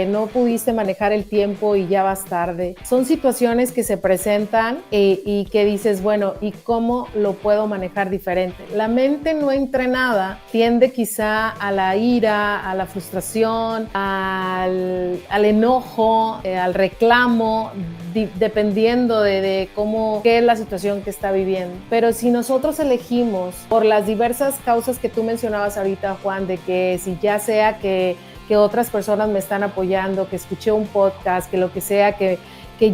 no pudiste manejar el tiempo y ya vas tarde. Son situaciones que se presentan y que dices, bueno, ¿y cómo lo puedo manejar diferente? La mente no entrenada tiende quizá a la ira, a la frustración, al enojo, al reclamo, dependiendo de qué es la situación que está viviendo. Pero si nosotros elegimos por las diversas causas que tú mencionabas ahorita, Juan, de que si ya sea que otras personas me están apoyando, que escuché un podcast, que lo que sea, que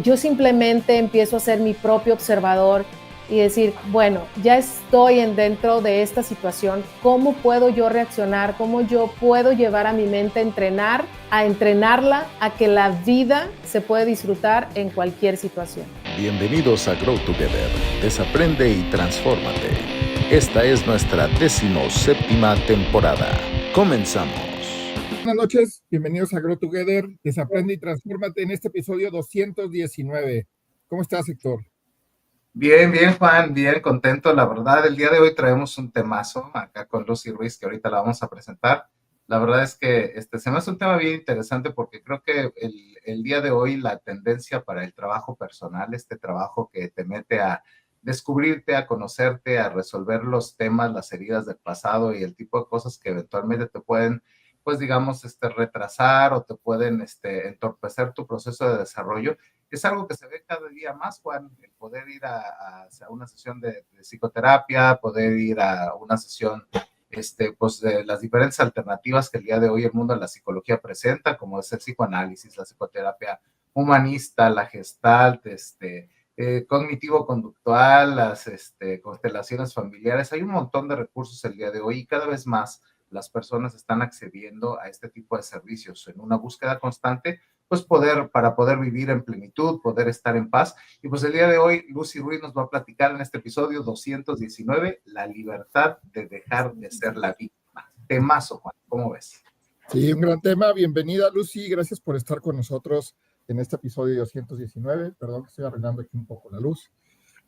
yo simplemente empiezo a ser mi propio observador y decir, bueno, ya estoy dentro de esta situación, ¿cómo puedo yo reaccionar? ¿Cómo yo puedo llevar a mi mente a entrenarla a que la vida se puede disfrutar en cualquier situación? Bienvenidos a Grow Together, desaprende y transfórmate. Esta es nuestra 17ª temporada. Comenzamos. Buenas noches, bienvenidos a Grow Together, desaprende y transfórmate en este episodio 219. ¿Cómo estás, Héctor? Bien, Juan, bien contento. La verdad, el día de hoy traemos un temazo acá con Lucy Ruiz, que ahorita la vamos a presentar. La verdad es que se me hace un tema bien interesante porque creo que el día de hoy la tendencia para el trabajo personal, este trabajo que te mete a descubrirte, a conocerte, a resolver los temas, las heridas del pasado y el tipo de cosas que eventualmente te pueden, pues digamos, retrasar o te pueden entorpecer tu proceso de desarrollo. Es algo que se ve cada día más, Juan, el poder ir a una sesión de psicoterapia, poder ir a una sesión pues de las diferentes alternativas que el día de hoy el mundo de la psicología presenta, como es el psicoanálisis, la psicoterapia humanista, la gestalt, cognitivo-conductual, las constelaciones familiares. Hay un montón de recursos el día de hoy y cada vez más las personas están accediendo a este tipo de servicios en una búsqueda constante, pues para poder vivir en plenitud, poder estar en paz. Y pues el día de hoy Lucy Ruiz nos va a platicar en este episodio 219, la libertad de dejar de ser la víctima. Temazo, Juan, ¿cómo ves? Sí, un gran tema. Bienvenida, Lucy. Gracias por estar con nosotros en este episodio 219. Perdón que estoy arreglando aquí un poco la luz.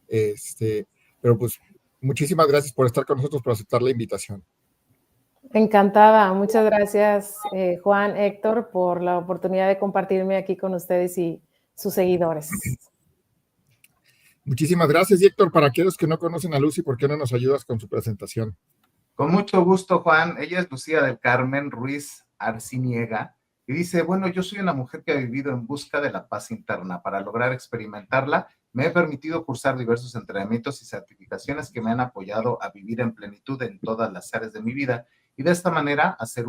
Pero pues muchísimas gracias por estar con nosotros, por aceptar la invitación. Encantada. Muchas gracias, Juan, Héctor, por la oportunidad de compartirme aquí con ustedes y sus seguidores. Muchísimas gracias, y Héctor, para aquellos que no conocen a Lucy, ¿por qué no nos ayudas con su presentación? Con mucho gusto, Juan. Ella es Lucía del Carmen Ruiz Arciniega y dice, bueno, yo soy una mujer que ha vivido en busca de la paz interna. Para lograr experimentarla, me he permitido cursar diversos entrenamientos y certificaciones que me han apoyado a vivir en plenitud en todas las áreas de mi vida y de esta manera hacer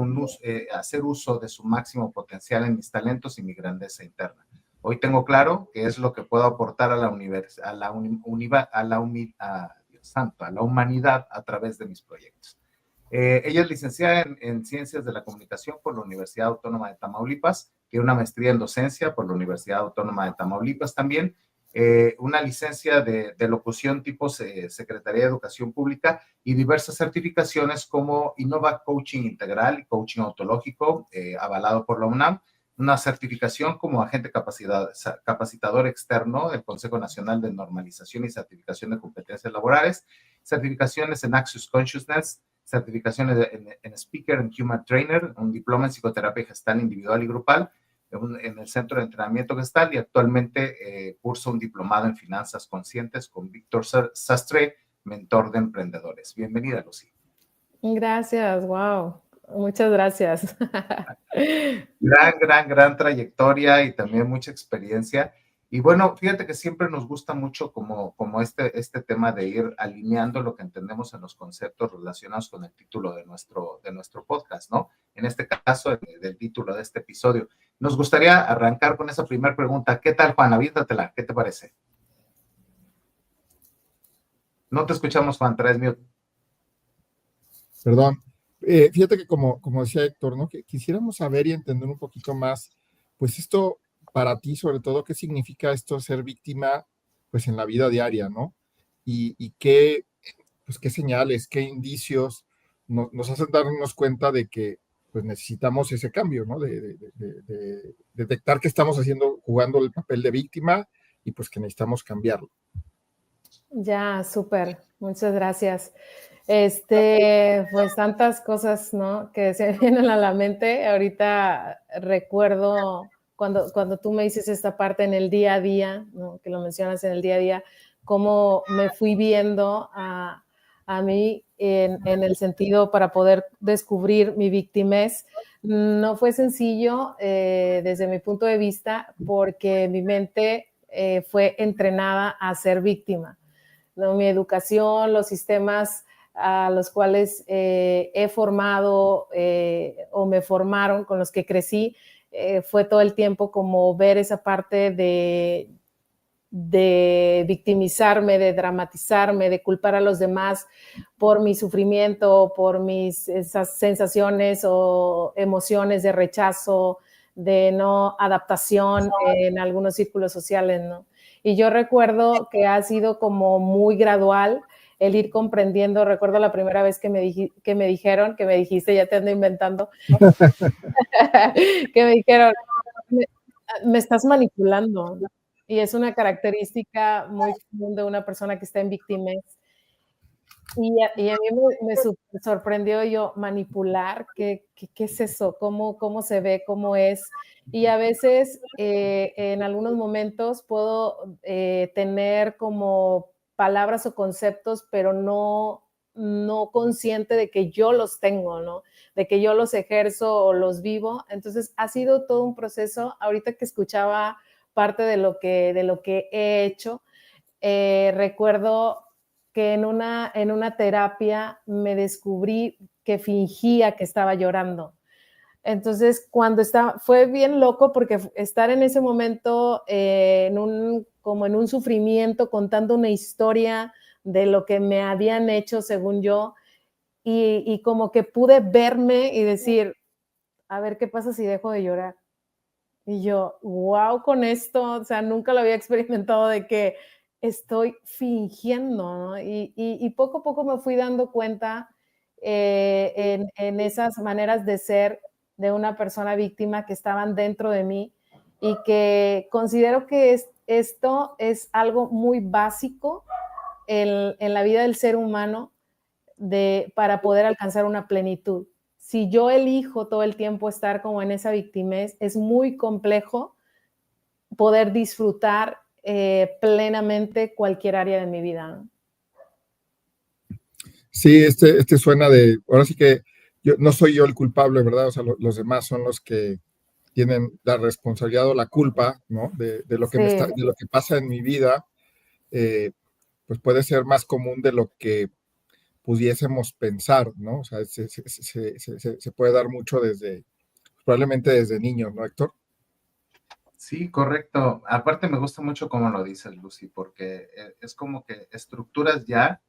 uso de su máximo potencial en mis talentos y mi grandeza interna. Hoy tengo claro qué es lo que puedo aportar a la humanidad a través de mis proyectos. Ella es licenciada en Ciencias de la Comunicación por la Universidad Autónoma de Tamaulipas, tiene una maestría en docencia por la Universidad Autónoma de Tamaulipas también, una licencia de locución tipo Secretaría de Educación Pública y diversas certificaciones como Innova Coaching Integral y Coaching Ontológico, avalado por la UNAM, una certificación como agente capacitador externo del Consejo Nacional de Normalización y Certificación de Competencias Laborales, certificaciones en Access Consciousness, certificaciones en Speaker and Human Trainer, un diploma en psicoterapia gestal individual y grupal en el Centro de Entrenamiento Gestal y actualmente curso un diplomado en Finanzas Conscientes con Víctor Sastre, mentor de emprendedores. Bienvenida, Lucy. Gracias, wow. Muchas gracias. Gran trayectoria y también mucha experiencia. Y bueno, fíjate que siempre nos gusta mucho como este tema de ir alineando lo que entendemos en los conceptos relacionados con el título de nuestro podcast, ¿no? En este caso, del título de este episodio. Nos gustaría arrancar con esa primera pregunta. ¿Qué tal, Juan? Aviéntatela. ¿Qué te parece? No te escuchamos, Juan. Traes mute. Perdón. Fíjate que como decía Héctor, ¿no? Que quisiéramos saber y entender un poquito más, pues esto para ti, sobre todo, ¿qué significa esto ser víctima, pues en la vida diaria, ¿no? Y qué señales, qué indicios nos hacen darnos cuenta de que pues necesitamos ese cambio, ¿no? De detectar que estamos jugando el papel de víctima y pues que necesitamos cambiarlo. Ya, súper. Muchas gracias. Pues tantas cosas, ¿no? Que se vienen a la mente. Ahorita recuerdo cuando tú me dices esta parte en el día a día, ¿no? Que lo mencionas en el día a día, cómo me fui viendo a mí en el sentido para poder descubrir mi victimez. No fue sencillo desde mi punto de vista porque mi mente fue entrenada a ser víctima, ¿no? Mi educación, los sistemas a los cuales he formado o me formaron, con los que crecí, fue todo el tiempo como ver esa parte de victimizarme, de dramatizarme, de culpar a los demás por mi sufrimiento, por esas sensaciones o emociones de rechazo, de no adaptación en algunos círculos sociales, ¿no? Y yo recuerdo que ha sido como muy gradual el ir comprendiendo. Recuerdo la primera vez que me dijeron, que me dijiste, ya te ando inventando, que me dijeron, me estás manipulando. Y es una característica muy común de una persona que está en victimez. Y a mí me sorprendió yo, manipular, ¿qué es eso? ¿Cómo se ve? ¿Cómo es? Y a veces, en algunos momentos puedo tener como palabras o conceptos, pero no consciente de que yo los tengo, ¿no? De que yo los ejerzo o los vivo. Entonces, ha sido todo un proceso. Ahorita que escuchaba parte de lo que he hecho, recuerdo que en una terapia me descubrí que fingía que estaba llorando. Entonces, fue bien loco porque estar en ese momento como en un sufrimiento, contando una historia de lo que me habían hecho, según yo, y como que pude verme y decir, a ver qué pasa si dejo de llorar. Y yo, wow, con esto, o sea, nunca lo había experimentado de que estoy fingiendo, ¿no? Y poco a poco me fui dando cuenta en esas maneras de ser de una persona víctima que estaban dentro de mí y que considero que esto es algo muy básico en la vida del ser humano para poder alcanzar una plenitud. Si yo elijo todo el tiempo estar como en esa victimez, es muy complejo poder disfrutar plenamente cualquier área de mi vida. Sí, suena ahora sí que no soy yo el culpable, ¿verdad? O sea, los demás son los que tienen la responsabilidad o la culpa, ¿no? De lo que Sí. de lo que pasa en mi vida, pues puede ser más común de lo que pudiésemos pensar, ¿no? O sea, se puede dar mucho probablemente desde niños, ¿no, Héctor? Sí, correcto. Aparte me gusta mucho cómo lo dices, Lucy, porque es como que estructuras ya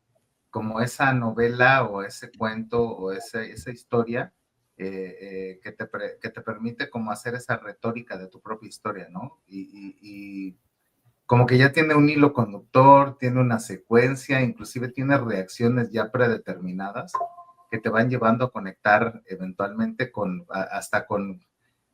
como esa novela o ese cuento o esa historia que te permite como hacer esa retórica de tu propia historia, ¿no? Y como que ya tiene un hilo conductor, tiene una secuencia, inclusive tiene reacciones ya predeterminadas que te van llevando a conectar eventualmente hasta con,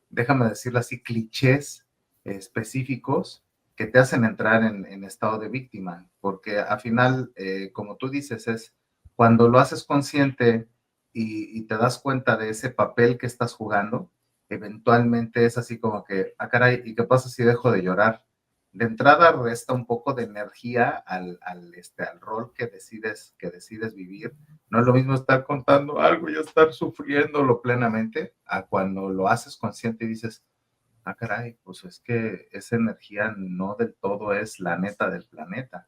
déjame decirlo así, clichés específicos que te hacen entrar en estado de víctima, porque al final, como tú dices, es cuando lo haces consciente y te das cuenta de ese papel que estás jugando, eventualmente es así como que, ah, caray, ¿y qué pasa si dejo de llorar? De entrada resta un poco de energía al rol que decides vivir. No es lo mismo estar contando algo y estar sufriéndolo plenamente a cuando lo haces consciente y dices, ah, caray, pues es que esa energía no del todo es la neta del planeta.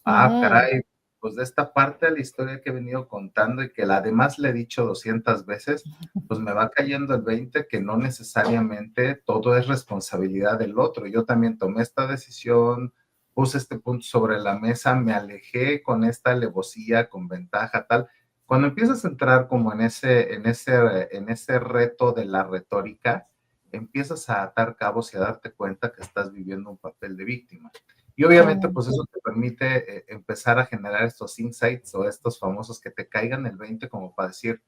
Ah, caray, pues de esta parte de la historia que he venido contando y que además le he dicho 200 veces, pues me va cayendo el 20 que no necesariamente todo es responsabilidad del otro. Yo también tomé esta decisión, puse este punto sobre la mesa, me alejé con esta alevosía, con ventaja, tal. Cuando empiezas a entrar como en ese reto de la retórica, empiezas a atar cabos y a darte cuenta que estás viviendo un papel de víctima. Y obviamente, pues eso te permite empezar a generar estos insights o estos famosos que te caigan el 20 como para decir,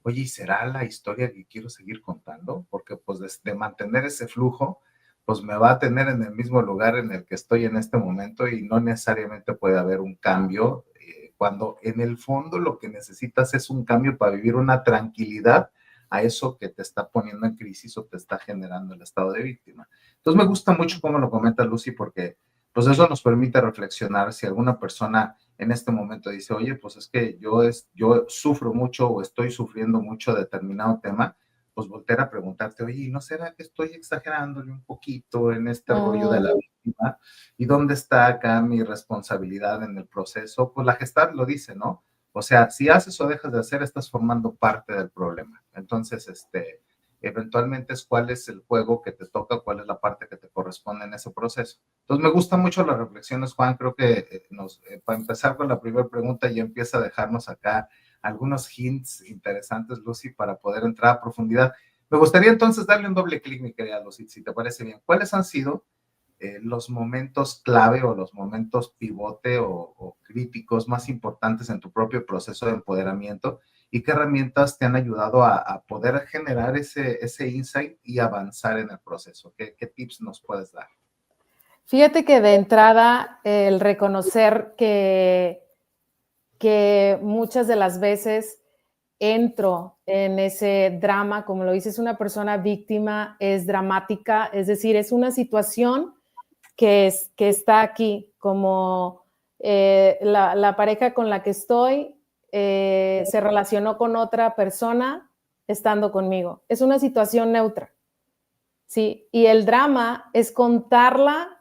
oye, ¿y será la historia que quiero seguir contando? Porque pues de mantener ese flujo, pues me va a tener en el mismo lugar en el que estoy en este momento y no necesariamente puede haber un cambio cuando en el fondo lo que necesitas es un cambio para vivir una tranquilidad a eso que te está poniendo en crisis o te está generando el estado de víctima. Entonces me gusta mucho cómo lo comenta Lucy, porque pues eso nos permite reflexionar. Si alguna persona en este momento dice, oye, pues es que yo sufro mucho o estoy sufriendo mucho determinado tema, pues voltear a preguntarte, oye, ¿no será que estoy exagerándole un poquito en este rollo de la víctima? ¿Y dónde está acá mi responsabilidad en el proceso? Pues la Gestalt lo dice, ¿no? O sea, si haces o dejas de hacer, estás formando parte del problema. Entonces, eventualmente es cuál es el juego que te toca, cuál es la parte que te corresponde en ese proceso. Entonces, me gustan mucho las reflexiones, Juan. Creo que para empezar con la primera pregunta, ya empieza a dejarnos acá algunos hints interesantes, Lucy, para poder entrar a profundidad. Me gustaría entonces darle un doble clic, mi querida Lucy, si te parece bien. ¿Cuáles han sido los momentos clave o los momentos pivote o críticos más importantes en tu propio proceso de empoderamiento y qué herramientas te han ayudado a poder generar ese insight y avanzar en el proceso? ¿Qué tips nos puedes dar? Fíjate que de entrada el reconocer que muchas de las veces entro en ese drama, como lo dices, una persona víctima es dramática, es decir, es una situación que está aquí, como la pareja con la que estoy se relacionó con otra persona estando conmigo. Es una situación neutra, ¿sí? Y el drama es contarla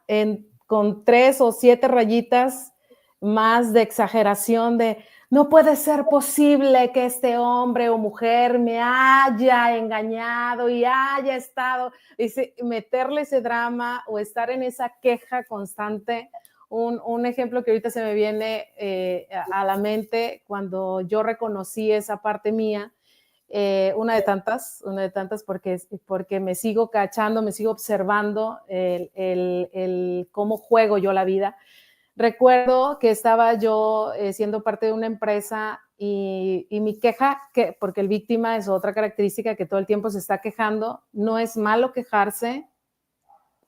con 3 o 7 rayitas más de exageración de no puede ser posible que este hombre o mujer me haya engañado y haya estado, meterle ese drama o estar en esa queja constante. Un ejemplo que ahorita se me viene a la mente cuando yo reconocí esa parte mía, una de tantas porque me sigo cachando, me sigo observando el cómo juego yo la vida. Recuerdo que estaba yo siendo parte de una empresa y mi queja, porque el víctima es otra característica que todo el tiempo se está quejando, no es malo quejarse,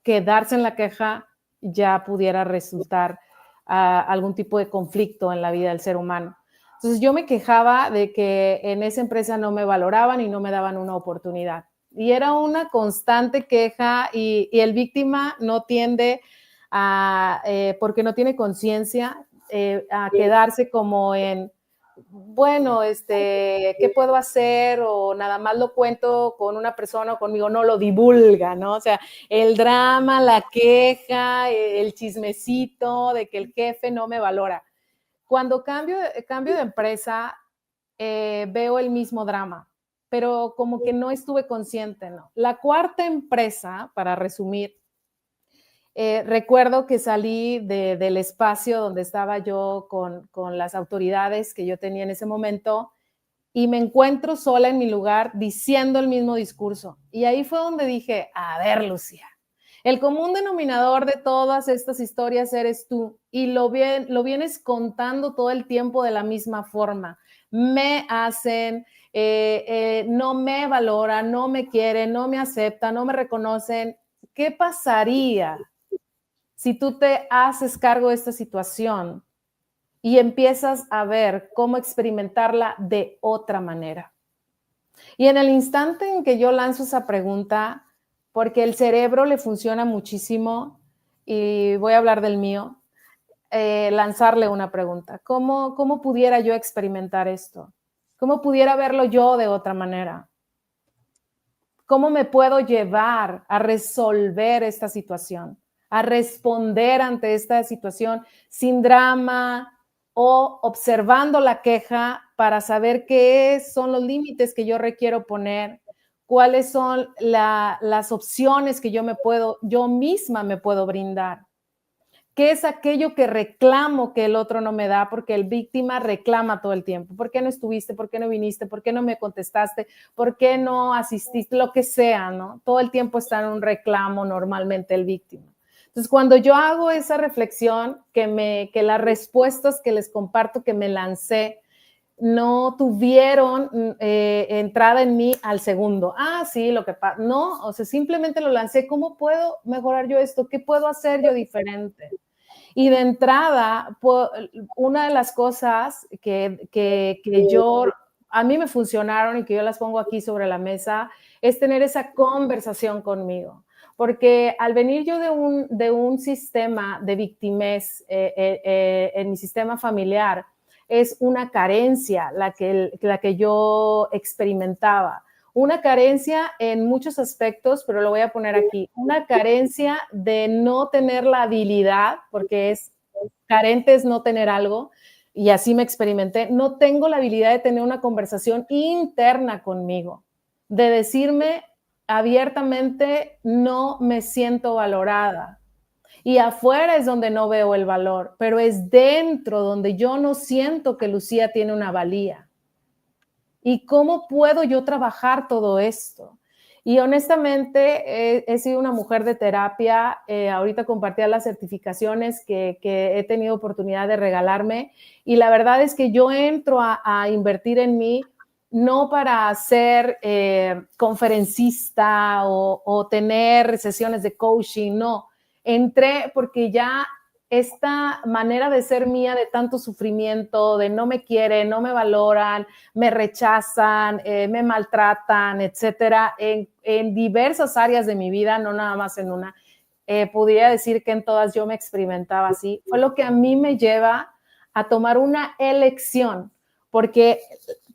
quedarse en la queja ya pudiera resultar algún tipo de conflicto en la vida del ser humano. Entonces yo me quejaba de que en esa empresa no me valoraban y no me daban una oportunidad. Y era una constante queja y el víctima no tiende porque no tiene conciencia, a quedarse como en, bueno, ¿qué puedo hacer? O nada más lo cuento con una persona o conmigo, no lo divulga, ¿no? O sea, el drama, la queja, el chismecito de que el jefe no me valora. Cuando cambio de empresa, veo el mismo drama, pero como que no estuve consciente, ¿no? La cuarta empresa, para resumir, recuerdo que salí del espacio donde estaba yo con las autoridades que yo tenía en ese momento y me encuentro sola en mi lugar diciendo el mismo discurso. Y ahí fue donde dije, a ver, Lucía, el común denominador de todas estas historias eres tú y lo vienes contando todo el tiempo de la misma forma. Me hacen, no me valoran, no me quieren, no me aceptan, no me reconocen. ¿Qué pasaría si tú te haces cargo de esta situación y empiezas a ver cómo experimentarla de otra manera? Y en el instante en que yo lanzo esa pregunta, porque el cerebro le funciona muchísimo, y voy a hablar del mío, lanzarle una pregunta. ¿Cómo pudiera yo experimentar esto? ¿Cómo pudiera verlo yo de otra manera? ¿Cómo me puedo llevar a resolver esta situación? A responder ante esta situación sin drama o observando la queja para saber qué son los límites que yo requiero poner, cuáles son las opciones que yo misma me puedo brindar. ¿Qué es aquello que reclamo que el otro no me da? Porque el víctima reclama todo el tiempo. ¿Por qué no estuviste? ¿Por qué no viniste? ¿Por qué no me contestaste? ¿Por qué no asististe? Lo que sea, ¿no? Todo el tiempo está en un reclamo normalmente el víctima. Entonces, cuando yo hago esa reflexión, que las respuestas que les comparto, que me lancé, no tuvieron entrada en mí al segundo. Sí, lo que pasa. No, o sea, simplemente lo lancé. ¿Cómo puedo mejorar yo esto? ¿Qué puedo hacer yo diferente? Y de entrada, una de las cosas que a mí me funcionaron y que yo las pongo aquí sobre la mesa es tener esa conversación conmigo. Porque al venir yo de un sistema de victimez en mi sistema familiar, es una carencia la que yo experimentaba. Una carencia en muchos aspectos, pero lo voy a poner aquí, una carencia de no tener la habilidad, porque carente es no tener algo, y así me experimenté, no tengo la habilidad de tener una conversación interna conmigo, de decirme abiertamente, no me siento valorada. Y afuera es donde no veo el valor, pero es dentro donde yo no siento que Lucía tiene una valía. ¿Y cómo puedo yo trabajar todo esto? Y honestamente he sido una mujer de terapia, ahorita compartía las certificaciones que he tenido oportunidad de regalarme y la verdad es que yo entro a invertir en mí no para ser conferencista o tener sesiones de coaching, no. Entré porque ya esta manera de ser mía de tanto sufrimiento, de no me quieren, no me valoran, me rechazan, me maltratan, etcétera, en diversas áreas de mi vida, no nada más en una. Podría decir que en todas yo me experimentaba así. Fue lo que a mí me lleva a tomar una elección, porque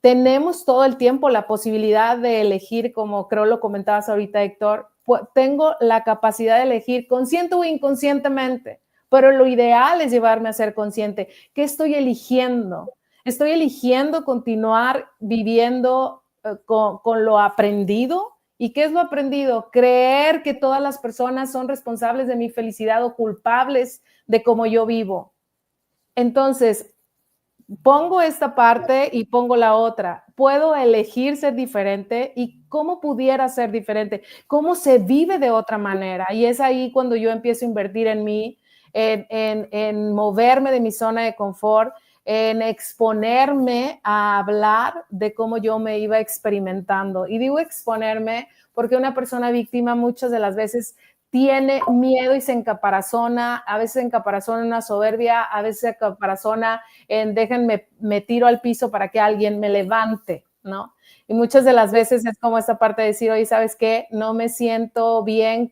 tenemos todo el tiempo la posibilidad de elegir, como creo lo comentabas ahorita, Héctor, tengo la capacidad de elegir consciente o inconscientemente, pero lo ideal es llevarme a ser consciente. ¿Qué estoy eligiendo? Estoy eligiendo continuar viviendo con lo aprendido. ¿Y qué es lo aprendido? Creer que todas las personas son responsables de mi felicidad o culpables de cómo yo vivo. Entonces, pongo esta parte y pongo la otra. Puedo elegir ser diferente y cómo pudiera ser diferente, cómo se vive de otra manera. Y es ahí cuando yo empiezo a invertir en mí, en moverme de mi zona de confort, en exponerme a hablar de cómo yo me iba experimentando. Y digo exponerme porque una persona víctima muchas de las veces tiene miedo y se encaparazona, a veces se encaparazona en una soberbia, a veces se encaparazona en déjenme, me tiro al piso para que alguien me levante, ¿no? Y muchas de las veces es como esta parte de decir, oye, ¿sabes qué? No me siento bien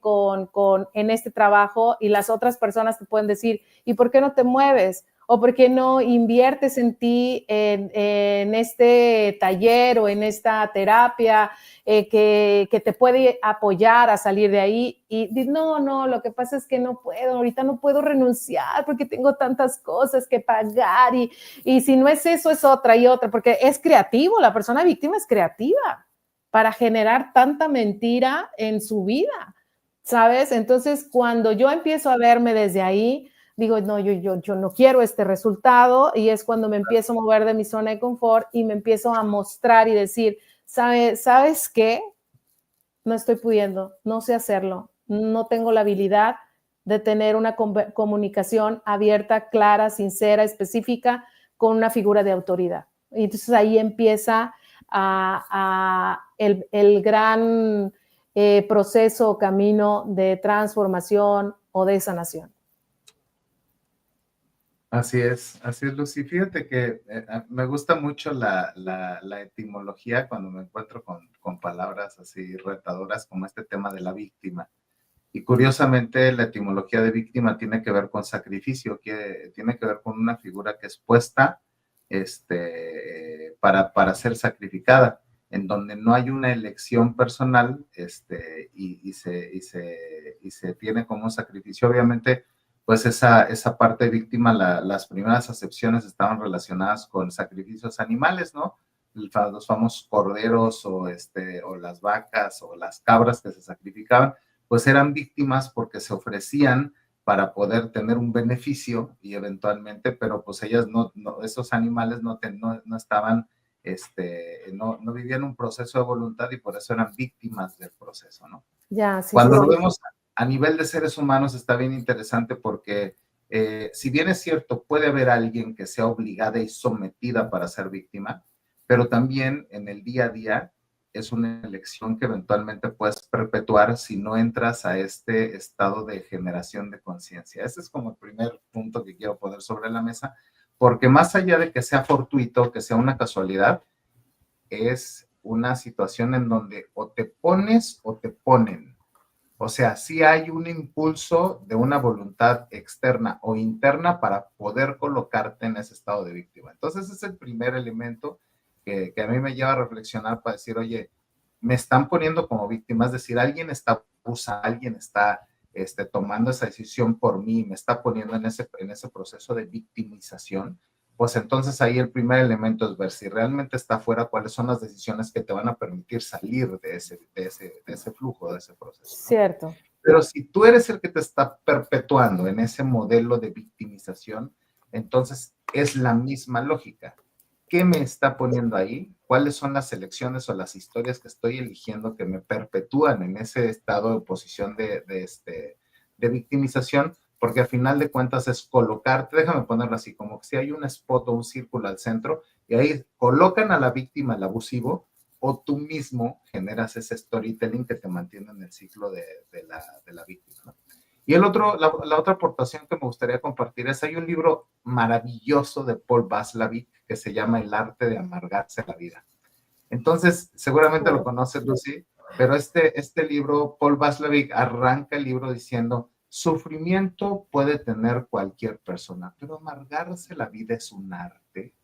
en este trabajo y las otras personas te pueden decir, ¿y por qué no te mueves? ¿O por qué no inviertes en ti en este taller o en esta terapia que te puede apoyar a salir de ahí? Y no, lo que pasa es que no puedo, ahorita no puedo renunciar porque tengo tantas cosas que pagar y si no es eso, es otra y otra, porque es creativo, la persona víctima es creativa para generar tanta mentira en su vida, ¿sabes? Entonces, cuando yo empiezo a verme desde ahí, digo, no, yo no quiero este resultado y es cuando me empiezo a mover de mi zona de confort y me empiezo a mostrar y decir, ¿sabes qué? No estoy pudiendo, no sé hacerlo, no tengo la habilidad de tener una comunicación abierta, clara, sincera, específica con una figura de autoridad. Y entonces ahí empieza el gran proceso o camino de transformación o de sanación. Así es, Lucy. Fíjate que me gusta mucho la etimología cuando me encuentro con palabras así retadoras como este tema de la víctima. Y curiosamente la etimología de víctima tiene que ver con sacrificio, que tiene que ver con una figura que es puesta para ser sacrificada, en donde no hay una elección personal y se tiene como un sacrificio. Obviamente, pues esa parte víctima, las primeras acepciones estaban relacionadas con sacrificios animales, ¿no? Los famosos corderos o las vacas o las cabras que se sacrificaban, pues eran víctimas porque se ofrecían para poder tener un beneficio y eventualmente, pero pues ellas esos animales no estaban, no vivían un proceso de voluntad y por eso eran víctimas del proceso, ¿no? Ya, sí, Cuando sí, lo sí. vemos a nivel de seres humanos está bien interesante porque si bien es cierto, puede haber alguien que sea obligada y sometida para ser víctima, pero también en el día a día es una elección que eventualmente puedes perpetuar si no entras a este estado de generación de conciencia. Ese es como el primer punto que quiero poner sobre la mesa, porque más allá de que sea fortuito, que sea una casualidad, es una situación en donde o te pones o te ponen. O sea, sí hay un impulso de una voluntad externa o interna para poder colocarte en ese estado de víctima. Entonces, ese es el primer elemento que a mí me lleva a reflexionar para decir, oye, me están poniendo como víctima, es decir, alguien está abusando, alguien está tomando esa decisión por mí, me está poniendo en ese proceso de victimización. Pues entonces ahí el primer elemento es ver si realmente está afuera, cuáles son las decisiones que te van a permitir salir de ese flujo, de ese proceso, ¿no? Cierto. Pero si tú eres el que te está perpetuando en ese modelo de victimización, entonces es la misma lógica. ¿Qué me está poniendo ahí? ¿Cuáles son las elecciones o las historias que estoy eligiendo que me perpetúan en ese estado de posición de victimización? Porque al final de cuentas es colocarte, déjame ponerlo así, como que si hay un spot o un círculo al centro y ahí colocan a la víctima, al abusivo, o tú mismo generas ese storytelling que te mantiene en el ciclo de la víctima, ¿no? Y la otra aportación que me gustaría compartir es, hay un libro maravilloso de Paul Václavic que se llama El arte de amargarse la vida. Entonces, seguramente lo conoces, Lucy, pero este libro, Paul Václavic arranca el libro diciendo, sufrimiento puede tener cualquier persona, pero amargarse la vida es un arte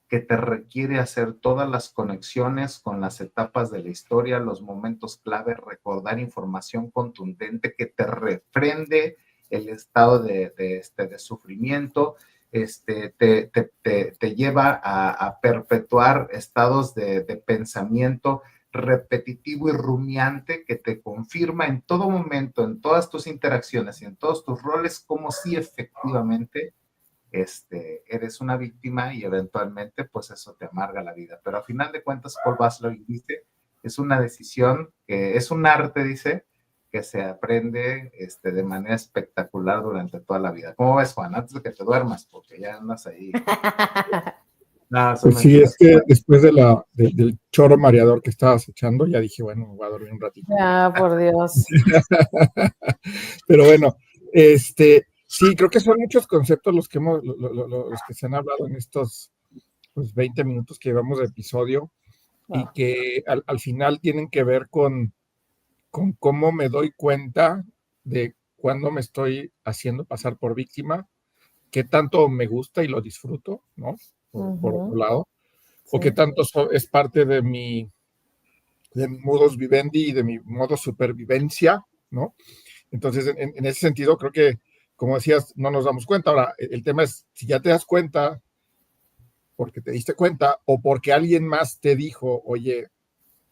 que te requiere hacer todas las conexiones con las etapas de la historia, los momentos clave, recordar información contundente que te refrende el estado de sufrimiento, te lleva a perpetuar estados de pensamiento repetitivo y rumiante que te confirma en todo momento, en todas tus interacciones y en todos tus roles, como si efectivamente eres una víctima y eventualmente pues eso te amarga la vida. Pero al final de cuentas, Paul Václavic dice, es una decisión, que es un arte, dice, que se aprende de manera espectacular durante toda la vida. ¿Cómo ves, Juan? Antes de que te duermas, porque ya andas ahí. No, pues sí, es que después del choro mareador que estabas echando, ya dije, bueno, me voy a dormir un ratito. Ya, por Dios. Pero bueno, sí, creo que son muchos conceptos los que los que se han hablado en estos 20 minutos que llevamos de episodio y que al final tienen que ver con cómo me doy cuenta de cuándo me estoy haciendo pasar por víctima, qué tanto me gusta y lo disfruto, ¿no? Por otro lado, o qué tanto es parte de mi modus vivendi y de mi modo supervivencia, ¿no? Entonces, en ese sentido, creo que, como decías, no nos damos cuenta. Ahora, el tema es, si ya te das cuenta, porque te diste cuenta, o porque alguien más te dijo, oye,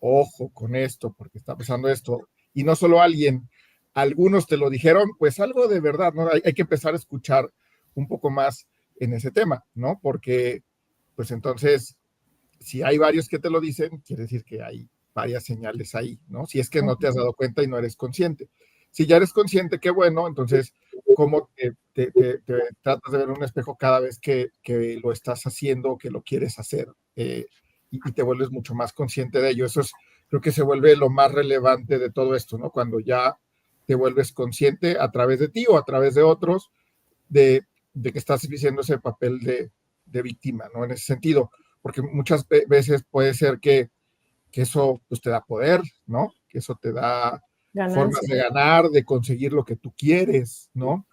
ojo con esto, porque está pasando esto, y no solo alguien, algunos te lo dijeron, pues algo de verdad, ¿no? Hay que empezar a escuchar un poco más en ese tema, ¿no? Porque, pues entonces, si hay varios que te lo dicen, quiere decir que hay varias señales ahí, ¿no? Si es que no te has dado cuenta y no eres consciente. Si ya eres consciente, qué bueno, entonces, ¿cómo te tratas de ver un espejo cada vez que lo estás haciendo o que lo quieres hacer? Y te vuelves mucho más consciente de ello. Eso es, creo que se vuelve lo más relevante de todo esto, ¿no? Cuando ya te vuelves consciente a través de ti o a través de otros de que estás haciendo ese papel de víctima, ¿no? En ese sentido, porque muchas veces puede ser que eso pues, te da poder, ¿no? Que eso te da formas de ganar, de conseguir lo que tú quieres, ¿no?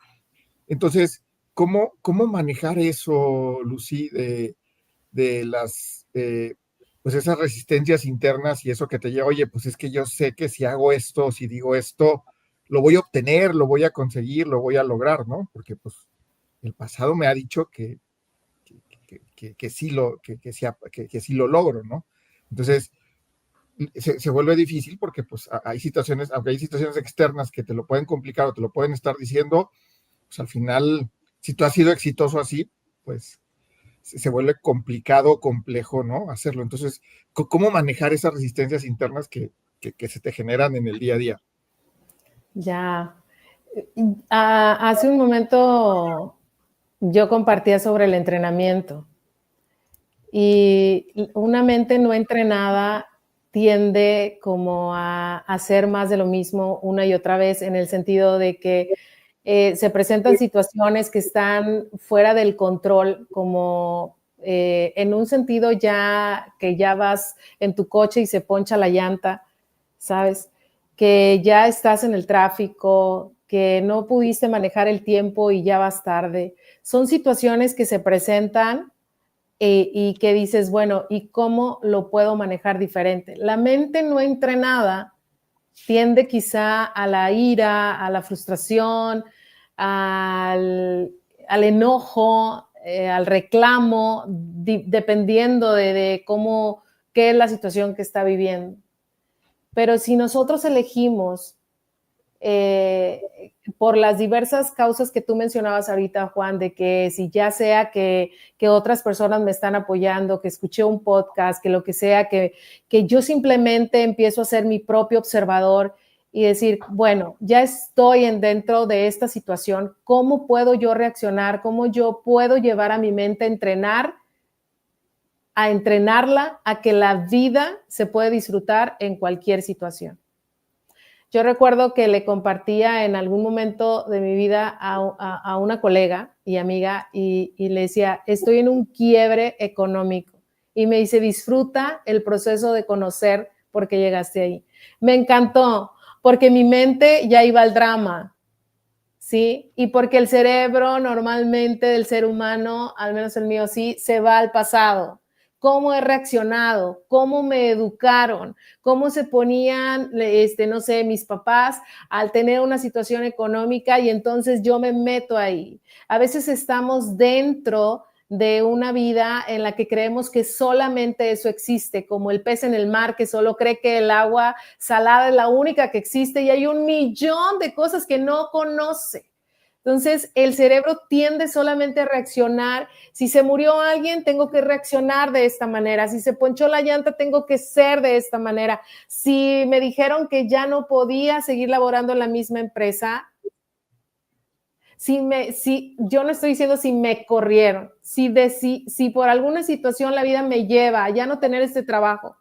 Entonces, ¿cómo manejar eso, Lucy, de las, pues esas resistencias internas y eso que te lleva, oye, pues es que yo sé que si hago esto, si digo esto, lo voy a obtener, lo voy a conseguir, lo voy a lograr, ¿no? Porque pues el pasado me ha dicho que sí lo logro, ¿no? Entonces, se vuelve difícil porque pues hay situaciones, aunque hay situaciones externas que te lo pueden complicar o te lo pueden estar diciendo, pues al final, si tú has sido exitoso así, pues se vuelve complicado, complejo, ¿no? Hacerlo. Entonces, ¿cómo manejar esas resistencias internas que se te generan en el día a día? Ya. Hace un momento yo compartía sobre el entrenamiento Y una mente no entrenada tiende como a hacer más de lo mismo una y otra vez, en el sentido de que se presentan situaciones que están fuera del control, como en un sentido ya que ya vas en tu coche y se poncha la llanta, ¿sabes? Que ya estás en el tráfico, que no pudiste manejar el tiempo y ya vas tarde. Son situaciones que se presentan y que dices, bueno, ¿y cómo lo puedo manejar diferente? La mente no entrenada tiende quizá a la ira, a la frustración, al enojo, al reclamo, dependiendo de cómo, qué es la situación que está viviendo. Pero si nosotros elegimos por las diversas causas que tú mencionabas ahorita, Juan, de que si ya sea que otras personas me están apoyando, que escuché un podcast, que lo que sea, que yo simplemente empiezo a ser mi propio observador y decir, bueno, ya estoy dentro de esta situación, ¿cómo puedo yo reaccionar? ¿Cómo yo puedo llevar a mi mente a entrenarla a que la vida se puede disfrutar en cualquier situación? Yo recuerdo que le compartía en algún momento de mi vida a una colega y amiga y le decía, estoy en un quiebre económico. Y me dice, disfruta el proceso de conocer por qué llegaste ahí. Me encantó, porque mi mente ya iba al drama, ¿sí? Y porque el cerebro normalmente del ser humano, al menos el mío sí, se va al pasado. ¿Cómo he reaccionado? ¿Cómo me educaron? ¿Cómo se ponían, no sé, mis papás al tener una situación económica y entonces yo me meto ahí? A veces estamos dentro de una vida en la que creemos que solamente eso existe, como el pez en el mar que solo cree que el agua salada es la única que existe y hay un millón de cosas que no conoce. Entonces, el cerebro tiende solamente a reaccionar. Si se murió alguien, tengo que reaccionar de esta manera. Si se ponchó la llanta, tengo que ser de esta manera. Si me dijeron que ya no podía seguir laborando en la misma empresa, yo no estoy diciendo si me corrieron, si por alguna situación la vida me lleva a ya no tener este trabajo,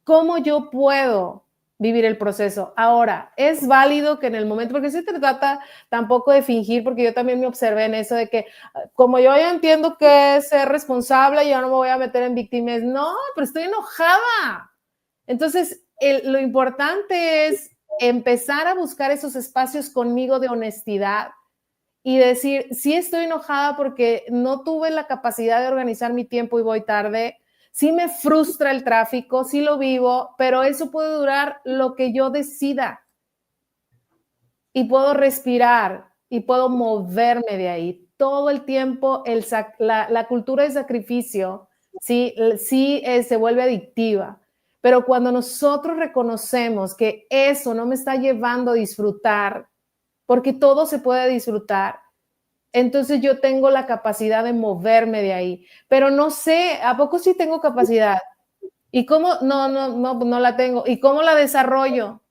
¿cómo yo puedo vivir el proceso? Ahora, es válido que en el momento, porque se trata tampoco de fingir, porque yo también me observé en eso de que, como yo ya entiendo que es ser responsable, yo no me voy a meter en víctimas. No, pero estoy enojada. Entonces, lo importante es empezar a buscar esos espacios conmigo de honestidad y decir, sí estoy enojada porque no tuve la capacidad de organizar mi tiempo y voy tarde. Sí me frustra el tráfico, sí lo vivo, pero eso puede durar lo que yo decida. Y puedo respirar y puedo moverme de ahí. Todo el tiempo la cultura de sacrificio sí se vuelve adictiva. Pero cuando nosotros reconocemos que eso no me está llevando a disfrutar, porque todo se puede disfrutar, entonces yo tengo la capacidad de moverme de ahí. Pero no sé, ¿a poco sí tengo capacidad? ¿Y cómo? No la tengo. ¿Y cómo la desarrollo?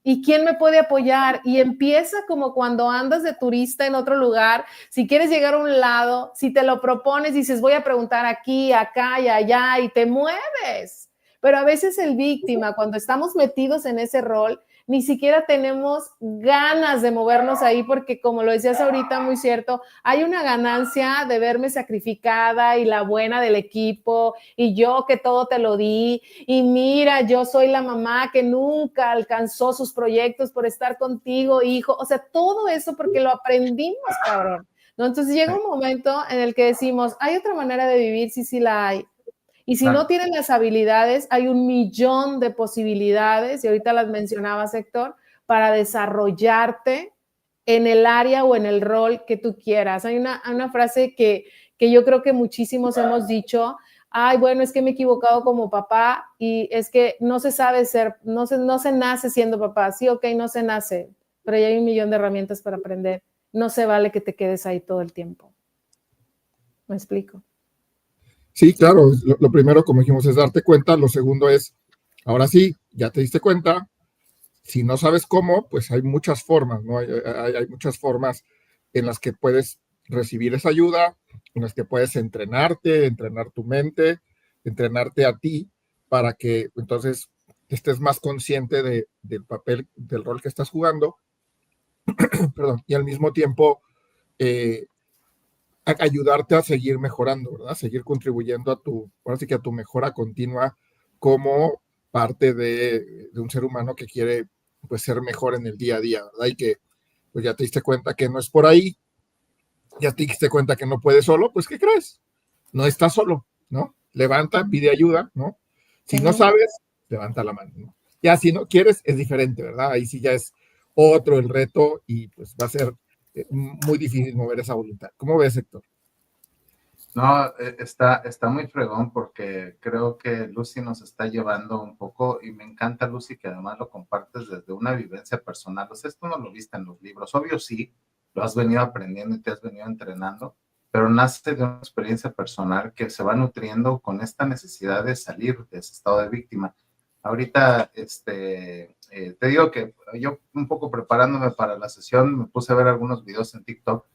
¿Y quién me puede apoyar? Y empieza como cuando andas de turista en otro lugar, si quieres llegar a un lado, si te lo propones, dices, voy a preguntar aquí, acá y allá, y te mueves. Pero a veces el víctima, cuando estamos metidos en ese rol, ni siquiera tenemos ganas de movernos ahí porque, como lo decías ahorita, muy cierto, hay una ganancia de verme sacrificada y la buena del equipo y yo que todo te lo di y mira, yo soy la mamá que nunca alcanzó sus proyectos por estar contigo, hijo. O sea, todo eso porque lo aprendimos, cabrón, ¿no? Entonces llega un momento en el que decimos, ¿hay otra manera de vivir? Sí la hay. Y si no tienen las habilidades, hay un millón de posibilidades, y ahorita las mencionabas, Héctor, para desarrollarte en el área o en el rol que tú quieras. Hay una frase que yo creo que muchísimos hemos dicho, ay, bueno, es que me he equivocado como papá y es que no se sabe no se nace siendo papá. Sí, ok, no se nace, pero ya hay un millón de herramientas para aprender. No se vale que te quedes ahí todo el tiempo. ¿Me explico? Sí, claro, lo primero, como dijimos, es darte cuenta. Lo segundo es, ahora sí, ya te diste cuenta. Si no sabes cómo, pues hay muchas formas, ¿no? Hay muchas formas en las que puedes recibir esa ayuda, en las que puedes entrenarte, entrenar tu mente, entrenarte a ti, para que entonces estés más consciente del papel, del rol que estás jugando, perdón, y al mismo tiempo eh, ayudarte a seguir mejorando, ¿verdad? Seguir contribuyendo ahora sí que a tu mejora continua como parte de un ser humano que quiere, pues, ser mejor en el día a día, ¿verdad? Y que pues ya te diste cuenta que no es por ahí, ya te diste cuenta que no puedes solo, pues ¿qué crees? No estás solo, ¿no? Levanta, pide ayuda, ¿no? Si no sabes, levanta la mano, ¿no? Ya si no quieres, es diferente, ¿verdad? Ahí sí ya es otro el reto y pues va a ser muy difícil mover esa voluntad. ¿Cómo ves, Héctor? No, está muy fregón porque creo que Lucy nos está llevando un poco y me encanta, Lucy, que además lo compartes desde una vivencia personal. O sea, esto no lo viste en los libros. Obvio sí, lo has venido aprendiendo y te has venido entrenando, pero nace de una experiencia personal que se va nutriendo con esta necesidad de salir de ese estado de víctima. Ahorita, te digo que yo un poco preparándome para la sesión me puse a ver algunos videos en TikTok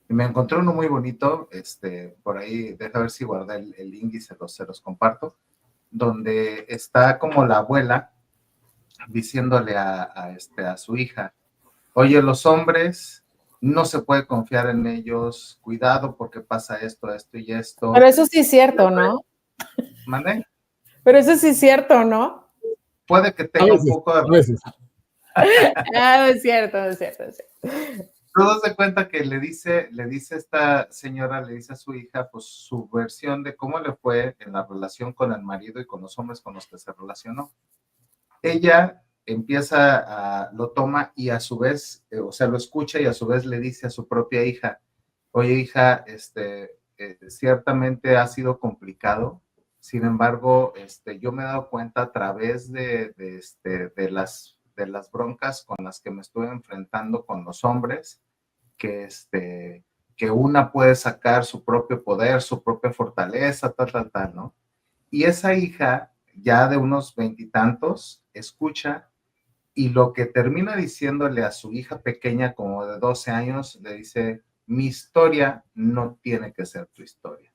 y me encontré uno muy bonito, por ahí, deja ver si guardé el link y se los comparto, donde está como la abuela diciéndole a su hija, oye, los hombres no se puede confiar en ellos, cuidado porque pasa esto, esto y Pero esto. eso sí es cierto, ¿no? ¿Mande? Pero eso sí es cierto, ¿no? Puede que A tenga un veces, poco de... a veces. Ah, es cierto, es cierto, es cierto. Todo se cuenta que le dice esta señora, le dice a su hija, pues su versión de cómo le fue en la relación con el marido y con los hombres con los que se relacionó. Ella lo toma y a su vez, o sea, lo escucha y a su vez le dice a su propia hija, oye hija, ciertamente ha sido complicado, sin embargo, yo me he dado cuenta a través de las broncas con las que me estuve enfrentando con los hombres, que una puede sacar su propio poder, su propia fortaleza, tal, ¿no? Y esa hija, ya de unos veintitantos, escucha y lo que termina diciéndole a su hija pequeña, como de 12 años, le dice, mi historia no tiene que ser tu historia,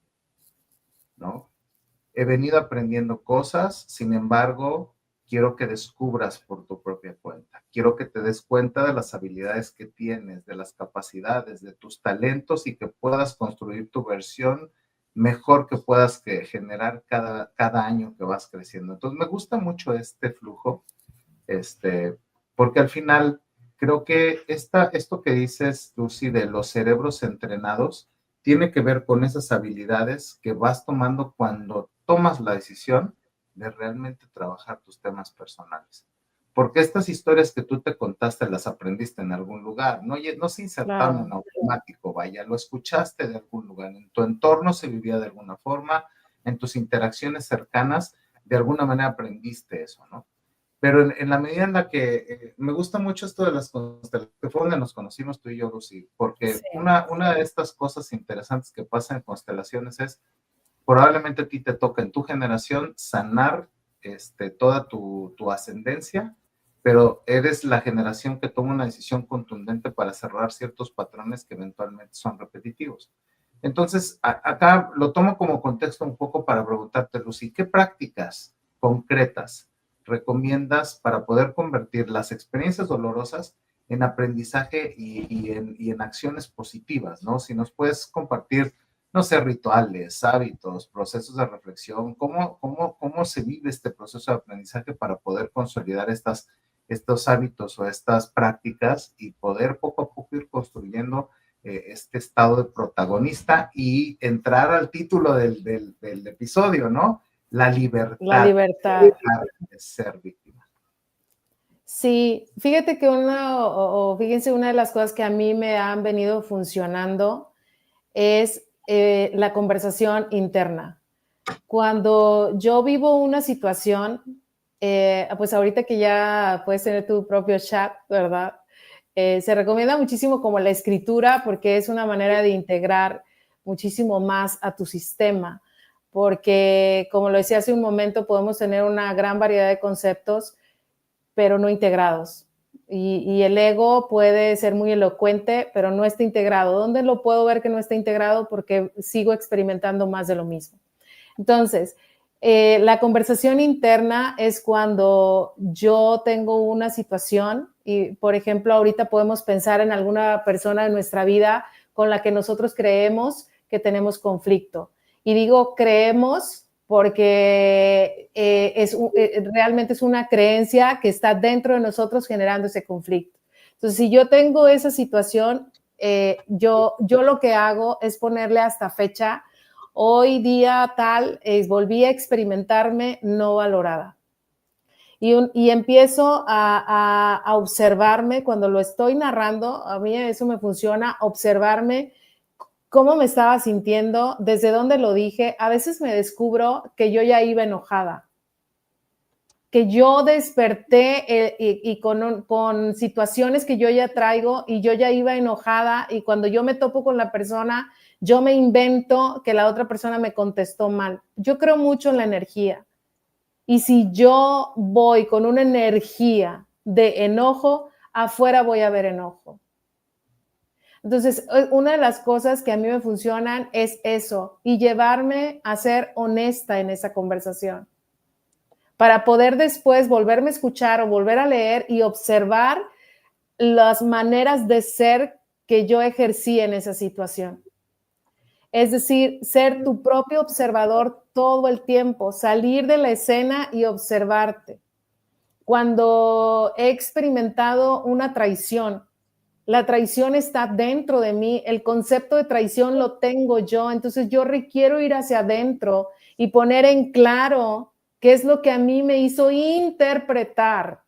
¿no? He venido aprendiendo cosas, sin embargo, quiero que descubras por tu propia cuenta. Quiero que te des cuenta de las habilidades que tienes, de las capacidades, de tus talentos y que puedas construir tu versión mejor que puedas generar cada año que vas creciendo. Entonces, me gusta mucho este flujo, porque al final creo que esto que dices, Lucy, de los cerebros entrenados, tiene que ver con esas habilidades que vas tomando cuando tomas la decisión de realmente trabajar tus temas personales. Porque estas historias que tú te contaste las aprendiste en algún lugar, no se insertaron Claro. en automático, vaya, lo escuchaste de algún lugar, en tu entorno se vivía de alguna forma, en tus interacciones cercanas, de alguna manera aprendiste eso, ¿no? Pero en la medida en la que me gusta mucho esto de las constelaciones, que fue donde nos conocimos tú y yo, Lucy, porque Sí. una de estas cosas interesantes que pasa en constelaciones es, probablemente a ti te toca en tu generación sanar toda tu ascendencia, pero eres la generación que toma una decisión contundente para cerrar ciertos patrones que eventualmente son repetitivos. Entonces, acá lo tomo como contexto un poco para preguntarte, Lucy, ¿qué prácticas concretas recomiendas para poder convertir las experiencias dolorosas en aprendizaje y en acciones positivas, ¿no? Si nos puedes compartir, no sé, rituales, hábitos, procesos de reflexión, ¿cómo se vive este proceso de aprendizaje para poder consolidar estos hábitos o estas prácticas y poder poco a poco ir construyendo este estado de protagonista y entrar al título del episodio, ¿no? La La libertad libertad. de ser víctima. Sí, fíjate que fíjense, una de las cosas que a mí me han venido funcionando es la conversación interna. Cuando yo vivo una situación, pues ahorita que ya puedes tener tu propio chat, ¿verdad? Se recomienda muchísimo como la escritura porque es una manera de integrar muchísimo más a tu sistema, porque como lo decía hace un momento, podemos tener una gran variedad de conceptos, pero no integrados. Y el ego puede ser muy elocuente, pero no está integrado. ¿Dónde lo puedo ver que no está integrado? Porque sigo experimentando más de lo mismo. Entonces, la conversación interna es cuando yo tengo una situación y, por ejemplo, ahorita podemos pensar en alguna persona de nuestra vida con la que nosotros creemos que tenemos conflicto. Y digo creemos porque realmente es una creencia que está dentro de nosotros generando ese conflicto. Entonces, si yo tengo esa situación, yo lo que hago es ponerle hasta fecha, hoy día tal, volví a experimentarme no valorada. Y empiezo a observarme cuando lo estoy narrando, a mí eso me funciona, observarme cómo me estaba sintiendo, desde dónde lo dije. A veces me descubro que yo ya iba enojada, que yo desperté y con situaciones que yo ya traigo y yo ya iba enojada, y cuando yo me topo con la persona, yo me invento que la otra persona me contestó mal. Yo creo mucho en la energía. Y si yo voy con una energía de enojo, afuera voy a ver enojo. Entonces, una de las cosas que a mí me funcionan es eso, y llevarme a ser honesta en esa conversación, para poder después volverme a escuchar o volver a leer y observar las maneras de ser que yo ejercí en esa situación. Es decir, ser tu propio observador todo el tiempo, salir de la escena y observarte. Cuando he experimentado una traición, la traición está dentro de mí, el concepto de traición lo tengo yo, entonces yo requiero ir hacia adentro y poner en claro qué es lo que a mí me hizo interpretar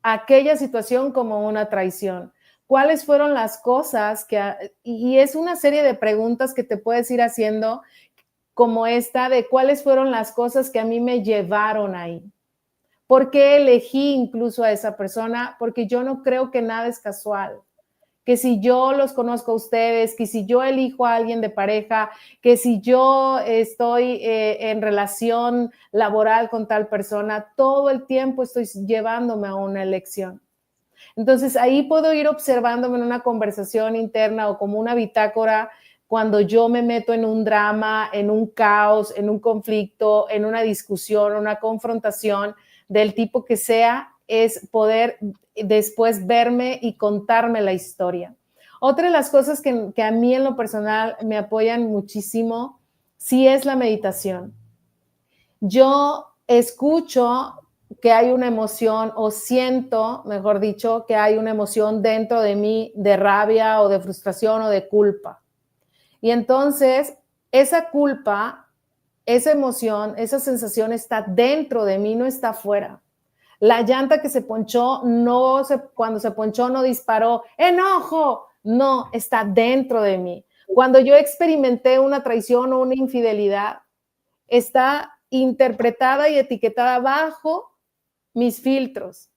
aquella situación como una traición. ¿Cuáles fueron las cosas y es una serie de preguntas que te puedes ir haciendo, como esta de cuáles fueron las cosas que a mí me llevaron ahí? ¿Por qué elegí incluso a esa persona? Porque yo no creo que nada es casual. Que si yo los conozco a ustedes, que si yo elijo a alguien de pareja, que si yo estoy en relación laboral con tal persona, todo el tiempo estoy llevándome a una elección. Entonces ahí puedo ir observándome en una conversación interna o como una bitácora cuando yo me meto en un drama, en un caos, en un conflicto, en una discusión, una confrontación del tipo que sea, es poder después verme y contarme la historia. Otra de las cosas que a mí en lo personal me apoyan muchísimo, sí es la meditación. Yo escucho que hay una emoción, o siento, mejor dicho, que hay una emoción dentro de mí de rabia o de frustración o de culpa. Y entonces esa culpa, esa emoción, esa sensación está dentro de mí, no está afuera. La llanta que se ponchó, cuando se ponchó no disparó, ¡enojo! No, está dentro de mí. Cuando yo experimenté una traición o una infidelidad, está interpretada y etiquetada bajo mis filtros.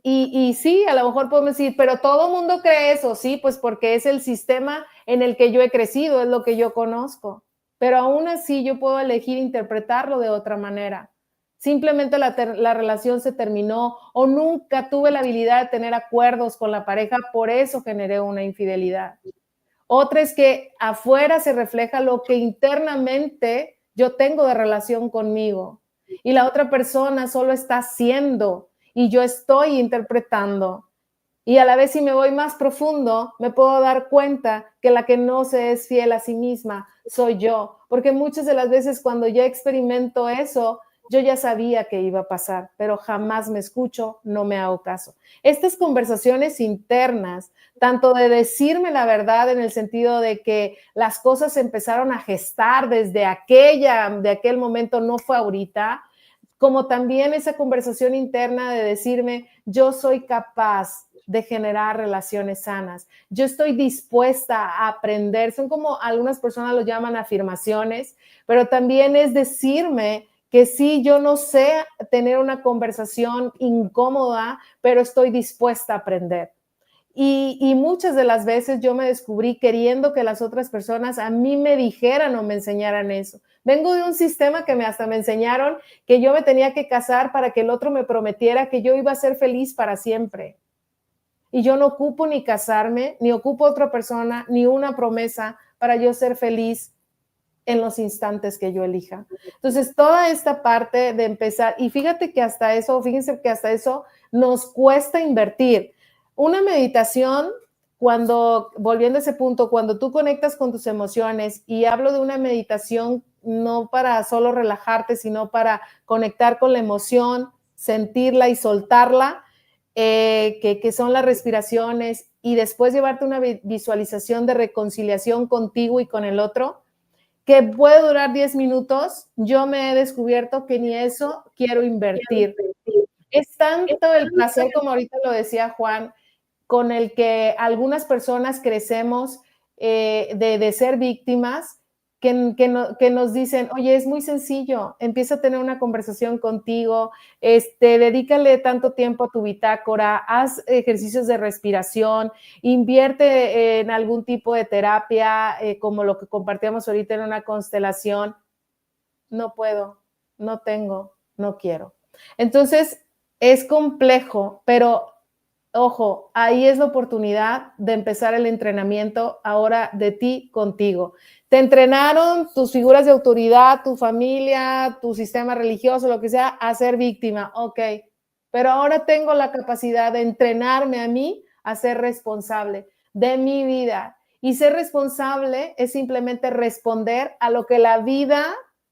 Y sí, a lo mejor podemos decir, pero todo el mundo cree eso, sí, pues porque es el sistema en el que yo he crecido, es lo que yo conozco. Pero aún así yo puedo elegir interpretarlo de otra manera. Simplemente la relación se terminó o nunca tuve la habilidad de tener acuerdos con la pareja, por eso generé una infidelidad. Otra es que afuera se refleja lo que internamente yo tengo de relación conmigo y la otra persona solo está haciendo y yo estoy interpretando. Y a la vez, si me voy más profundo, me puedo dar cuenta que la que no se es fiel a sí misma soy yo, porque muchas de las veces cuando yo experimento eso, yo ya sabía que iba a pasar, pero jamás me escucho, no me hago caso. Estas conversaciones internas, tanto de decirme la verdad en el sentido de que las cosas se empezaron a gestar desde de aquel momento, no fue ahorita, como también esa conversación interna de decirme, yo soy capaz de generar relaciones sanas. Yo estoy dispuesta a aprender. Son como algunas personas lo llaman afirmaciones, pero también es decirme que sí, yo no sé tener una conversación incómoda, pero estoy dispuesta a aprender. Y muchas de las veces yo me descubrí queriendo que las otras personas a mí me dijeran o me enseñaran eso, Vengo de un sistema que hasta me enseñaron que yo me tenía que casar para que el otro me prometiera que yo iba a ser feliz para siempre. Y yo no ocupo ni casarme, ni ocupo otra persona, ni una promesa para yo ser feliz en los instantes que yo elija. Entonces, toda esta parte de empezar, y fíjense que hasta eso nos cuesta invertir. Una meditación, volviendo a ese punto, cuando tú conectas con tus emociones, y hablo de una meditación no para solo relajarte, sino para conectar con la emoción, sentirla y soltarla, que son las respiraciones, y después llevarte una visualización de reconciliación contigo y con el otro, que puede durar 10 minutos, yo me he descubierto que ni eso quiero invertir. Es tanto el placer, como ahorita lo decía Juan, con el que algunas personas crecemos de ser víctimas, que nos dicen, oye, es muy sencillo, empieza a tener una conversación contigo, dedícale tanto tiempo a tu bitácora, haz ejercicios de respiración, invierte en algún tipo de terapia, como lo que compartíamos ahorita en una constelación. No puedo, no tengo, no quiero. Entonces, es complejo, pero ojo, ahí es la oportunidad de empezar el entrenamiento ahora de ti contigo. Te entrenaron tus figuras de autoridad, tu familia, tu sistema religioso, lo que sea, a ser víctima. Ok, pero ahora tengo la capacidad de entrenarme a mí a ser responsable de mi vida. Y ser responsable es simplemente responder a lo que la vida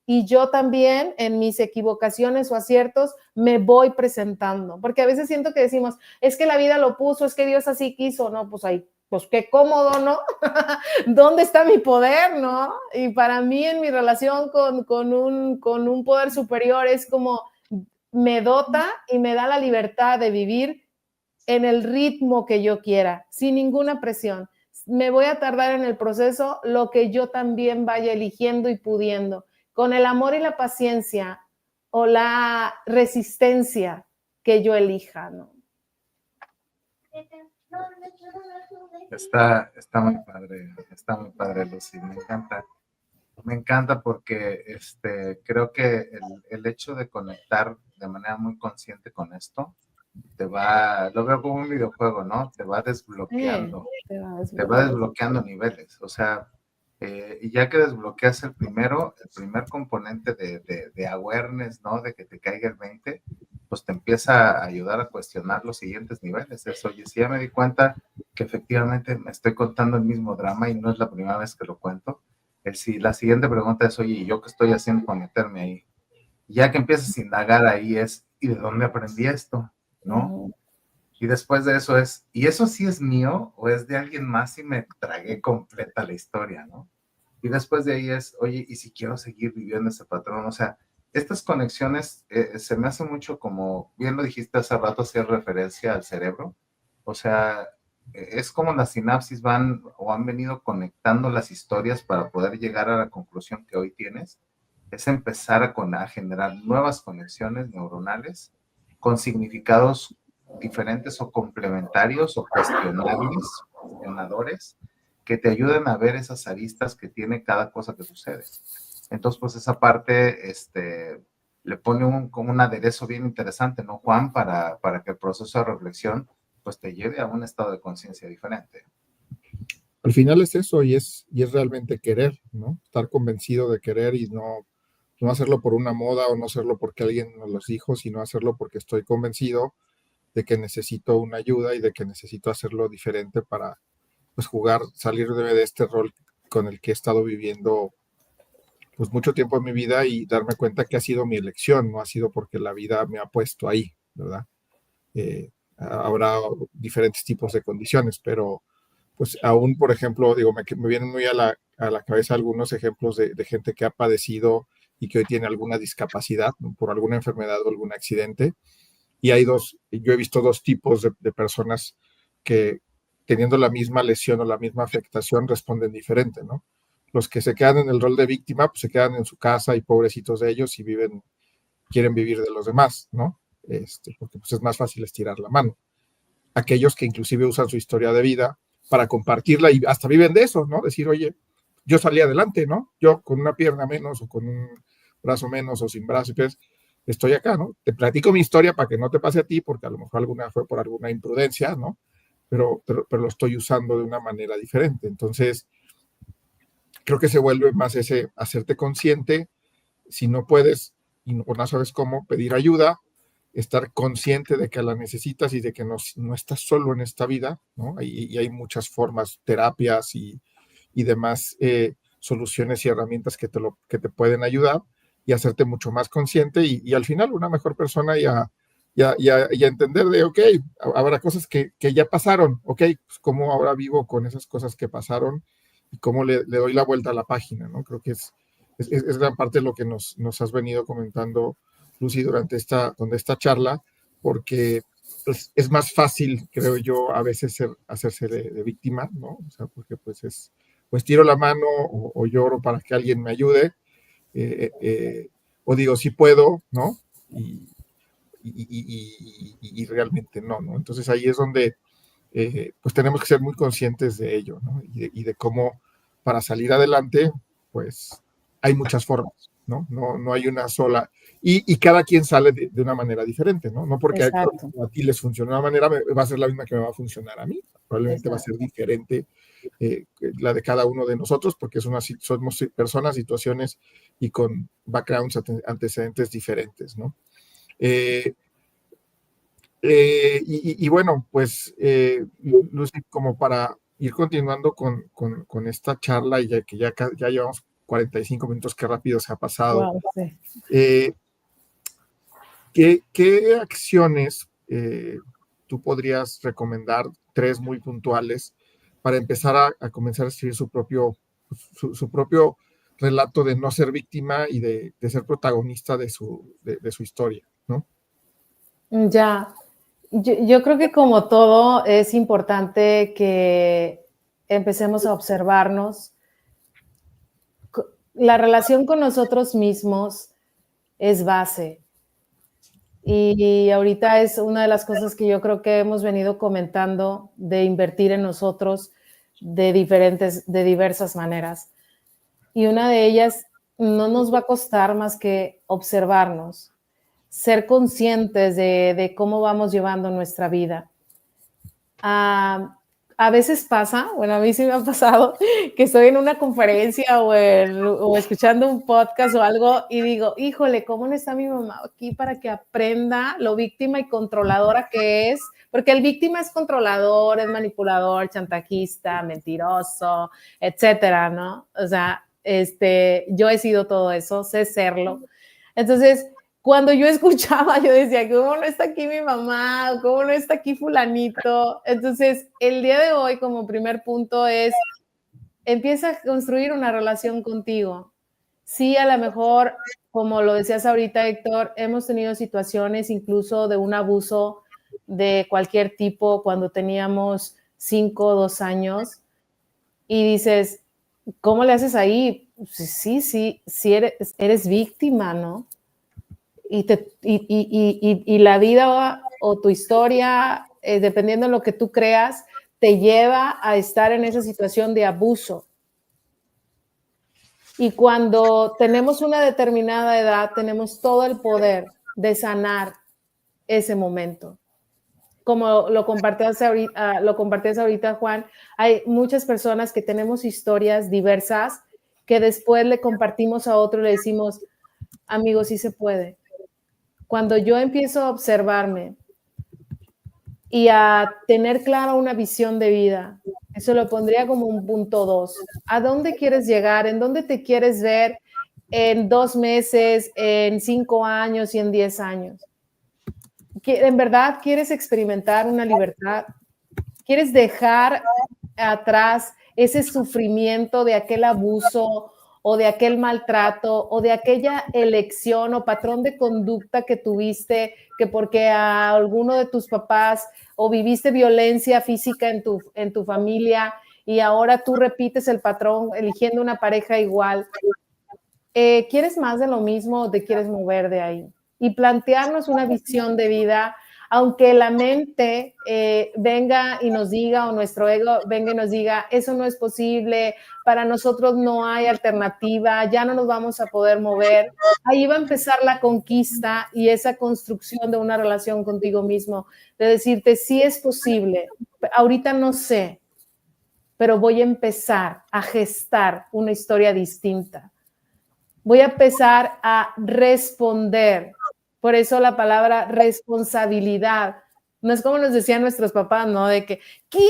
y yo también en mis equivocaciones o aciertos me voy presentando. Porque a veces siento que decimos, es que la vida lo puso, es que Dios así quiso. No, pues ahí, pues qué cómodo, ¿no? ¿Dónde está mi poder, no? Y para mí en mi relación con un poder superior es como me dota y me da la libertad de vivir en el ritmo que yo quiera, sin ninguna presión. Me voy a tardar en el proceso lo que yo también vaya eligiendo y pudiendo, con el amor y la paciencia o la resistencia que yo elija, ¿no? Está muy padre, Lucy, me encanta porque creo que el hecho de conectar de manera muy consciente con esto, lo veo como un videojuego, ¿no? Te va desbloqueando niveles, o sea, y ya que desbloqueas el primer componente de awareness, ¿no? De que te caiga el 20, pues te empieza a ayudar a cuestionar los siguientes niveles. Oye, si ya me di cuenta que efectivamente me estoy contando el mismo drama y no es la primera vez que lo cuento, la siguiente pregunta es, oye, ¿y yo qué estoy haciendo para meterme ahí? Y ya que empiezas a indagar ahí ¿y de dónde aprendí esto? ¿No? Y después de eso ¿y eso sí es mío o es de alguien más y me tragué completa la historia, ¿no? Y después de ahí oye, ¿y si quiero seguir viviendo ese patrón? O sea, estas conexiones se me hace mucho como, bien lo dijiste hace rato, hacer referencia al cerebro. O sea, es como las sinapsis han venido conectando las historias para poder llegar a la conclusión que hoy tienes. Es empezar a generar nuevas conexiones neuronales con significados diferentes o complementarios o cuestionadores, que te ayuden a ver esas aristas que tiene cada cosa que sucede. Entonces, pues esa parte le pone como un aderezo bien interesante, ¿no, Juan? Para que el proceso de reflexión pues te lleve a un estado de conciencia diferente. Al final es eso, y es realmente querer, ¿no? Estar convencido de querer y no hacerlo por una moda o no hacerlo porque alguien nos lo dijo, sino hacerlo porque estoy convencido de que necesito una ayuda y de que necesito hacerlo diferente para pues salir de este rol con el que he estado viviendo pues mucho tiempo en mi vida y darme cuenta que ha sido mi elección, no ha sido porque la vida me ha puesto ahí, ¿verdad? Habrá diferentes tipos de condiciones, pero pues aún, por ejemplo, digo, me vienen muy a la cabeza algunos ejemplos de gente que ha padecido y que hoy tiene alguna discapacidad, ¿no? Por alguna enfermedad o algún accidente. Y yo he visto dos tipos de personas que teniendo la misma lesión o la misma afectación responden diferente, ¿no? Los que se quedan en el rol de víctima, pues se quedan en su casa y pobrecitos de ellos y quieren vivir de los demás, ¿no? Porque pues es más fácil estirar la mano. Aquellos que inclusive usan su historia de vida para compartirla y hasta viven de eso, ¿no? Decir, oye, yo salí adelante, ¿no? Yo con una pierna menos o con un brazo menos o sin brazo y pies, estoy acá, ¿no? Te platico mi historia para que no te pase a ti, porque a lo mejor alguna fue por alguna imprudencia, ¿no? Pero lo estoy usando de una manera diferente. Entonces, creo que se vuelve más ese hacerte consciente, si no puedes o no sabes cómo, pedir ayuda, estar consciente de que la necesitas y de que no estás solo en esta vida, ¿no? Y hay muchas formas, terapias y demás soluciones y herramientas que te pueden ayudar y hacerte mucho más consciente y al final una mejor persona y a entender de, ok, habrá cosas que ya pasaron, ok, pues cómo ahora vivo con esas cosas que pasaron y cómo le doy la vuelta a la página, ¿no? Creo que es gran parte de lo que nos has venido comentando, Lucy, durante esta charla, porque pues, es más fácil, creo yo, a veces hacerse de víctima, ¿no? O sea, porque pues tiro la mano o lloro para que alguien me ayude, o digo, sí puedo, ¿no? Y realmente no, ¿no? Entonces ahí es donde pues tenemos que ser muy conscientes de ello, ¿no? Y de cómo para salir adelante, pues hay muchas formas, ¿no? No hay una sola. Y cada quien sale de una manera diferente, ¿no? No porque a ti les funciona de una manera, va a ser la misma que me va a funcionar a mí. Probablemente va a ser diferente la de cada uno de nosotros, porque somos personas, situaciones y con backgrounds, antecedentes diferentes, ¿no? Y bueno, pues, Lucy, como para ir continuando con esta charla, y ya que ya llevamos 45 minutos, qué rápido se ha pasado. Wow, sí. ¿Qué acciones tú podrías recomendar, 3 muy puntuales, para empezar a comenzar a escribir su propio relato de no ser víctima y de ser protagonista de su historia, ¿no? Ya. Yo creo que como todo es importante que empecemos a observarnos. La relación con nosotros mismos es base. Y ahorita es una de las cosas que yo creo que hemos venido comentando, de invertir en nosotros de diversas maneras. Y una de ellas no nos va a costar más que observarnos, ser conscientes de cómo vamos llevando nuestra vida. A veces pasa, bueno, a mí sí me ha pasado, que estoy en una conferencia o escuchando un podcast o algo y digo, híjole, ¿cómo no está mi mamá aquí para que aprenda lo víctima y controladora que es? Porque el víctima es controlador, es manipulador, chantajista, mentiroso, etcétera, ¿no? O sea, yo he sido todo eso, sé serlo. Entonces, cuando yo escuchaba, yo decía, ¿cómo no está aquí mi mamá? ¿Cómo no está aquí fulanito? Entonces, el día de hoy, como primer punto, es empieza a construir una relación contigo. Sí, a lo mejor, como lo decías ahorita, Héctor, hemos tenido situaciones incluso de un abuso de cualquier tipo cuando teníamos 5 o 2 años y dices, ¿cómo le haces ahí? Sí, eres víctima, ¿no? Y la vida o tu historia, dependiendo de lo que tú creas, te lleva a estar en esa situación de abuso. Y cuando tenemos una determinada edad, tenemos todo el poder de sanar ese momento. Como lo compartías ahorita, Juan, hay muchas personas que tenemos historias diversas que después le compartimos a otro y le decimos, amigo, sí se puede. Cuando yo empiezo a observarme y a tener clara una visión de vida, eso lo pondría como un punto 2. ¿A dónde quieres llegar? ¿En dónde te quieres ver en 2 meses, en 5 años y en 10 años? ¿En verdad quieres experimentar una libertad? ¿Quieres dejar atrás ese sufrimiento de aquel abuso o de aquel maltrato o de aquella elección o patrón de conducta que tuviste, que porque a alguno de tus papás o viviste violencia física en tu familia y ahora tú repites el patrón eligiendo una pareja igual? ¿Quieres más de lo mismo o te quieres mover de ahí? Y plantearnos una visión de vida Aunque la mente venga y nos diga, o nuestro ego venga y nos diga, eso no es posible, para nosotros no hay alternativa, ya no nos vamos a poder mover, ahí va a empezar la conquista y esa construcción de una relación contigo mismo, de decirte, sí es posible, ahorita no sé, pero voy a empezar a gestar una historia distinta. Voy a empezar a responder. Por eso la palabra responsabilidad. No es como nos decían nuestros papás, ¿no? De que, ¿quién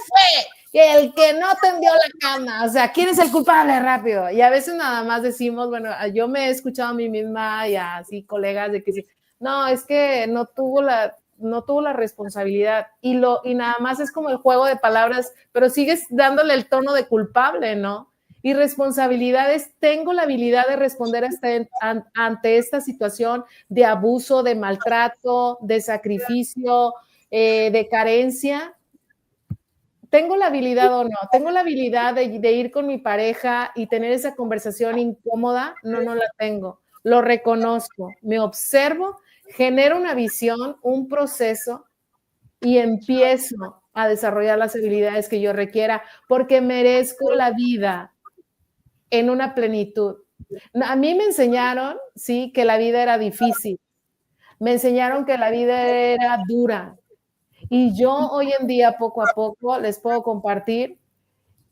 fue el que no tendió la cama? O sea, ¿quién es el culpable? Rápido. Y a veces nada más decimos, bueno, yo me he escuchado a mí misma y así colegas de que no, es que no tuvo la responsabilidad y nada más es como el juego de palabras, pero sigues dándole el tono de culpable, ¿no? Y responsabilidades, tengo la habilidad de responder ante esta situación de abuso, de maltrato, de sacrificio, de carencia. ¿Tengo la habilidad o no? ¿Tengo la habilidad de ir con mi pareja y tener esa conversación incómoda? No, no la tengo. Lo reconozco, me observo, genero una visión, un proceso y empiezo a desarrollar las habilidades que yo requiera porque merezco la vida en una plenitud. A mí me enseñaron, sí, que la vida era difícil. Me enseñaron que la vida era dura. Y yo hoy en día, poco a poco, les puedo compartir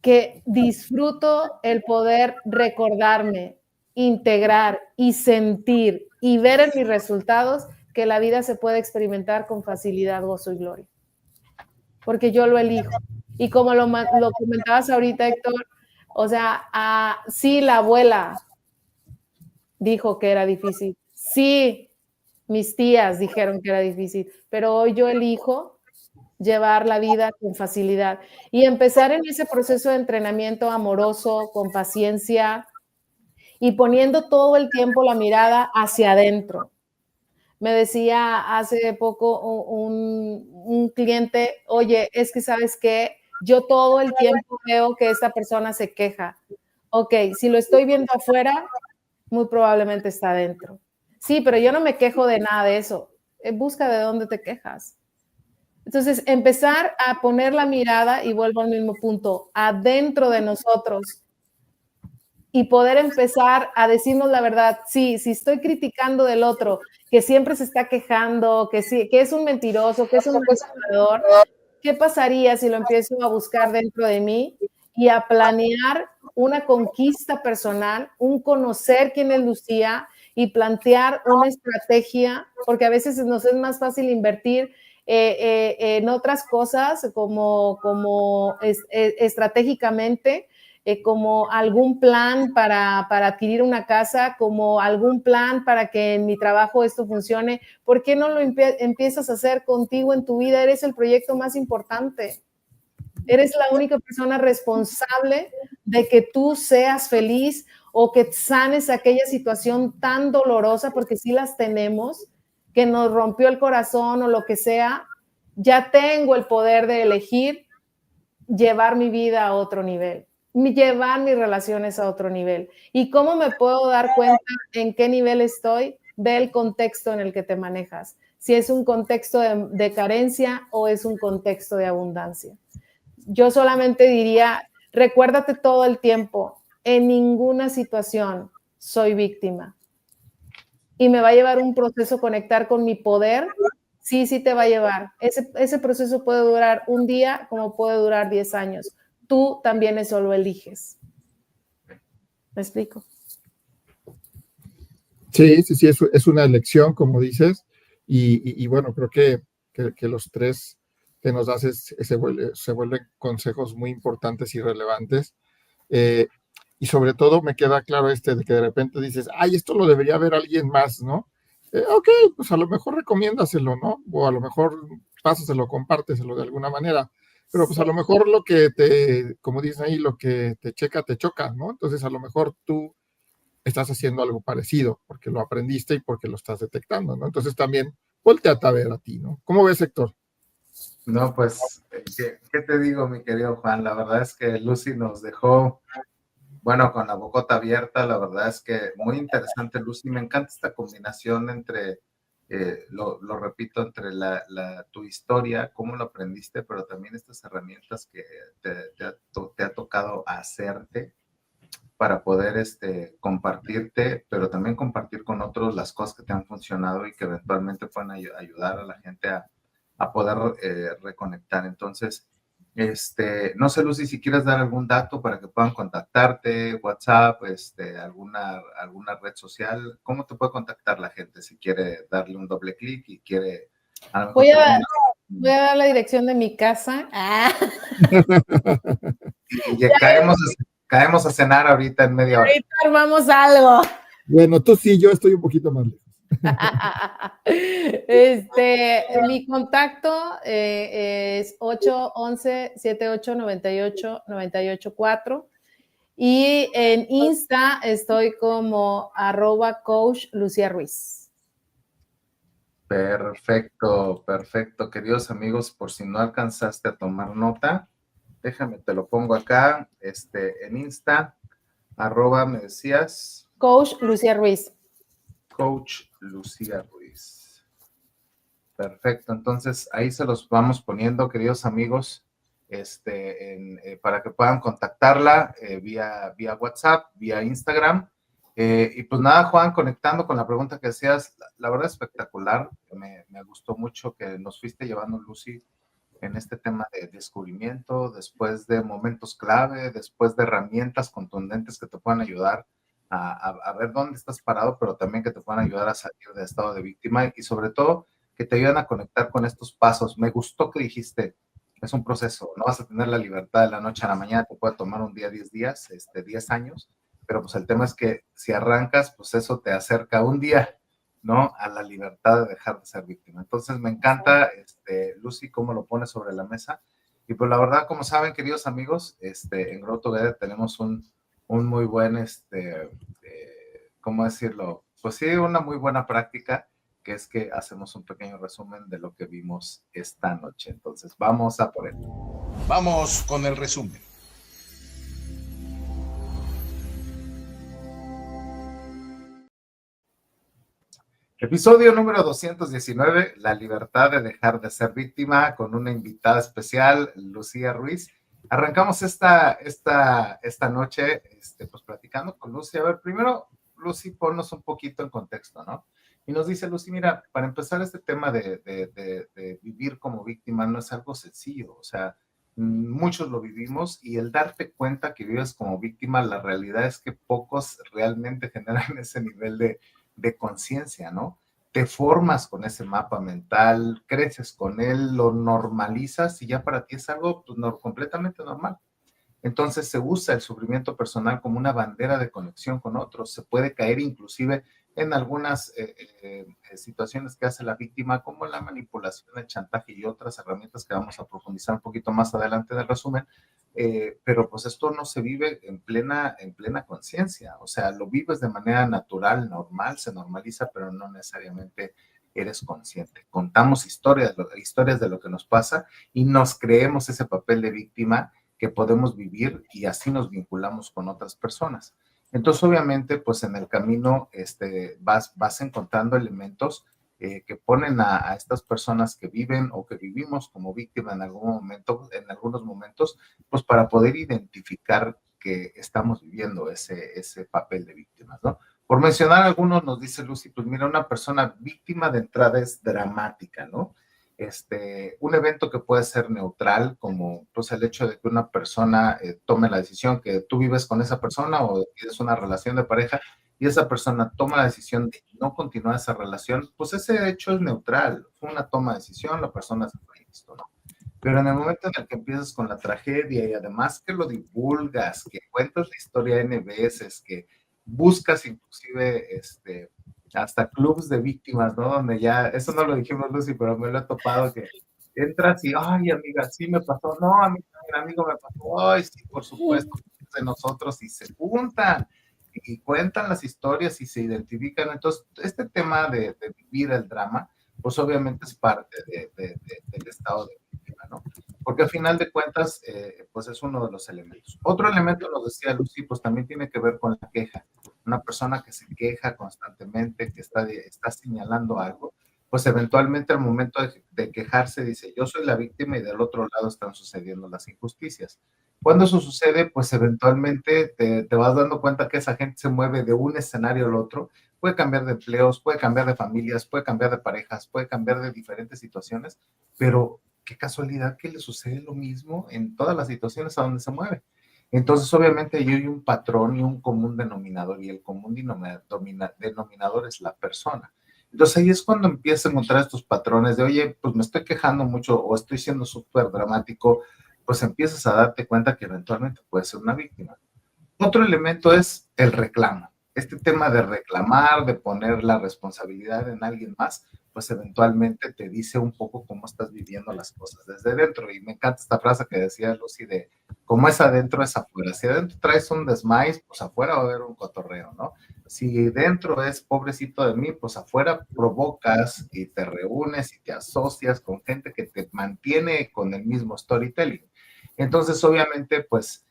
que disfruto el poder recordarme, integrar y sentir y ver en mis resultados que la vida se puede experimentar con facilidad, gozo y gloria. Porque yo lo elijo. Y como lo comentabas ahorita, Héctor, o sea, sí, la abuela dijo que era difícil. Sí, mis tías dijeron que era difícil, pero hoy yo elijo llevar la vida con facilidad y empezar en ese proceso de entrenamiento amoroso, con paciencia y poniendo todo el tiempo la mirada hacia adentro. Me decía hace poco un cliente, oye, es que ¿sabes qué? Yo todo el tiempo veo que esta persona se queja. Ok, si lo estoy viendo afuera, muy probablemente está adentro. Sí, pero yo no me quejo de nada de eso. Busca de dónde te quejas. Entonces, empezar a poner la mirada, y vuelvo al mismo punto, adentro de nosotros y poder empezar a decirnos la verdad. Sí, si estoy criticando del otro, que siempre se está quejando, que es un mentiroso, que es un manipulador, ¿qué pasaría si lo empiezo a buscar dentro de mí y a planear una conquista personal, un conocer quién es Lucía y plantear una estrategia? Porque a veces nos es más fácil invertir en otras cosas como estratégicamente, como algún plan para adquirir una casa, como algún plan para que en mi trabajo esto funcione. ¿Por qué no lo empiezas a hacer contigo en tu vida? Eres el proyecto más importante. Eres la única persona responsable de que tú seas feliz o que sanes aquella situación tan dolorosa, porque sí las tenemos, que nos rompió el corazón o lo que sea. Ya tengo el poder de elegir llevar mi vida a otro nivel, llevar mis relaciones a otro nivel. ¿Y cómo me puedo dar cuenta en qué nivel estoy? Ve el contexto en el que te manejas. Si es un contexto de carencia o es un contexto de abundancia. Yo solamente diría, recuérdate todo el tiempo, en ninguna situación soy víctima. Y me va a llevar un proceso conectar con mi poder. Sí te va a llevar. Ese proceso puede durar un día como puede durar 10 años. Tú también eso lo eliges. ¿Me explico? Sí, es una elección, como dices, y bueno, creo que los tres que nos das se vuelven consejos muy importantes y relevantes. Y sobre todo me queda claro de que de repente dices, ay, esto lo debería ver alguien más, ¿no? Ok, pues a lo mejor recomiéndaselo, ¿no? O a lo mejor pásaselo, compárteselo de alguna manera. Pero pues a lo mejor lo que como dicen ahí, lo que te checa, te choca, ¿no? Entonces a lo mejor tú estás haciendo algo parecido porque lo aprendiste y porque lo estás detectando, ¿no? Entonces también volteate a ver a ti, ¿no? ¿Cómo ves, Héctor? No, pues, ¿qué te digo, mi querido Juan? La verdad es que Lucy nos dejó, bueno, con la bocota abierta. La verdad es que muy interesante, Lucy. Me encanta esta combinación entre lo repito, entre tu historia, cómo lo aprendiste, pero también estas herramientas que te ha tocado hacerte para poder compartirte, pero también compartir con otros las cosas que te han funcionado y que eventualmente puedan ayudar a la gente a poder reconectar. Entonces, no sé, Lucy, si quieres dar algún dato para que puedan contactarte, WhatsApp, alguna red social, ¿cómo te puede contactar la gente si quiere darle un doble clic y quiere... Voy a dar la dirección de mi casa. Y caemos a cenar ahorita en media hora. Ahorita armamos algo. Bueno, tú sí, yo estoy un poquito más lejos. Mi contacto es 811-7898-984 y en Insta estoy como @coach Lucía Ruiz. Perfecto, perfecto. Queridos amigos, por si no alcanzaste a tomar nota, déjame, te lo pongo acá, en Insta, @ me decías. Coach Lucía Ruiz. Coach Lucía Ruiz. Perfecto, entonces ahí se los vamos poniendo, queridos amigos, para que puedan contactarla vía WhatsApp, vía Instagram. Y pues nada, Juan, conectando con la pregunta que decías, la verdad espectacular, me gustó mucho que nos fuiste llevando, Lucy, en este tema de descubrimiento, después de momentos clave, después de herramientas contundentes que te puedan ayudar a ver dónde estás parado, pero también que te puedan ayudar a salir del estado de víctima y sobre todo que te ayuden a conectar con estos pasos. Me gustó que dijiste, es un proceso, no vas a tener la libertad de la noche a la mañana, te puede tomar un día, 10 días, 10 años, pero pues el tema es que si arrancas, pues eso te acerca un día, ¿no? A la libertad de dejar de ser víctima. Entonces me encanta, Lucy, cómo lo pones sobre la mesa. Y pues la verdad, como saben, queridos amigos, en Grow Together tenemos un muy buen, ¿cómo decirlo? Pues sí, una muy buena práctica, que es que hacemos un pequeño resumen de lo que vimos esta noche. Entonces, vamos a por él. Vamos con el resumen. Episodio número 219, la libertad de dejar de ser víctima, con una invitada especial, Lucía Ruiz. Arrancamos esta noche, pues platicando con Lucy. A ver, primero, Lucy, ponnos un poquito en contexto, ¿no? Y nos dice, Lucy, mira, para empezar este tema de vivir como víctima no es algo sencillo, o sea, muchos lo vivimos y el darte cuenta que vives como víctima, la realidad es que pocos realmente generan ese nivel de conciencia, ¿no? Te formas con ese mapa mental, creces con él, lo normalizas y ya para ti es algo pues, completamente normal. Entonces se usa el sufrimiento personal como una bandera de conexión con otros. Se puede caer inclusive en algunas situaciones que hace la víctima, como la manipulación, el chantaje y otras herramientas que vamos a profundizar un poquito más adelante en el resumen. Pero pues esto no se vive en plena conciencia, o sea, lo vives de manera natural, normal, se normaliza, pero no necesariamente eres consciente. Contamos historias de lo que nos pasa y nos creemos ese papel de víctima que podemos vivir y así nos vinculamos con otras personas. Entonces, obviamente, pues en el camino vas encontrando elementos que ponen a estas personas que viven o que vivimos como víctima en algunos momentos, pues para poder identificar que estamos viviendo ese papel de víctimas, ¿no? Por mencionar algunos, nos dice Lucy, pues mira, una persona víctima de entrada es dramática, ¿no? Un evento que puede ser neutral, como pues el hecho de que una persona tome la decisión que tú vives con esa persona o tienes una relación de pareja y esa persona toma la decisión de no continuar esa relación, pues ese hecho es neutral, fue una toma de decisión, la persona se fue y listo, ¿no? Pero en el momento en el que empiezas con la tragedia y además que lo divulgas, que cuentas la historia N veces, que buscas inclusive hasta clubs de víctimas, ¿no? Donde ya, eso no lo dijimos, Lucy, pero me lo he topado que entras y, ay, amiga, sí me pasó, no, a mí también, amigo, me pasó, ay, sí, por supuesto, de nosotros, y se juntan y cuentan las historias y se identifican. Entonces, este tema de vivir el drama, pues obviamente es parte del estado de víctima, ¿no? Porque al final de cuentas, pues es uno de los elementos. Otro elemento, nos decía Lucy, pues también tiene que ver con la queja. Una persona que se queja constantemente, que está señalando algo, pues eventualmente al momento de quejarse dice, yo soy la víctima y del otro lado están sucediendo las injusticias. Cuando eso sucede, pues eventualmente te vas dando cuenta que esa gente se mueve de un escenario al otro, puede cambiar de empleos, puede cambiar de familias, puede cambiar de parejas, puede cambiar de diferentes situaciones, pero qué casualidad que le sucede lo mismo en todas las situaciones a donde se mueve. Entonces, obviamente, ahí hay un patrón y un común denominador, y el común denominador es la persona. Entonces, ahí es cuando empiezas a encontrar estos patrones de, oye, pues me estoy quejando mucho o estoy siendo súper dramático, pues empiezas a darte cuenta que eventualmente puedes ser una víctima. Otro elemento es el reclamo. Este tema de reclamar, de poner la responsabilidad en alguien más, pues eventualmente te dice un poco cómo estás viviendo las cosas desde dentro. Y me encanta esta frase que decía Lucy de cómo es adentro es afuera. Si adentro traes un desmais, pues afuera va a haber un cotorreo, ¿no? Si dentro es pobrecito de mí, pues afuera provocas y te reúnes y te asocias con gente que te mantiene con el mismo storytelling. Entonces, obviamente, pues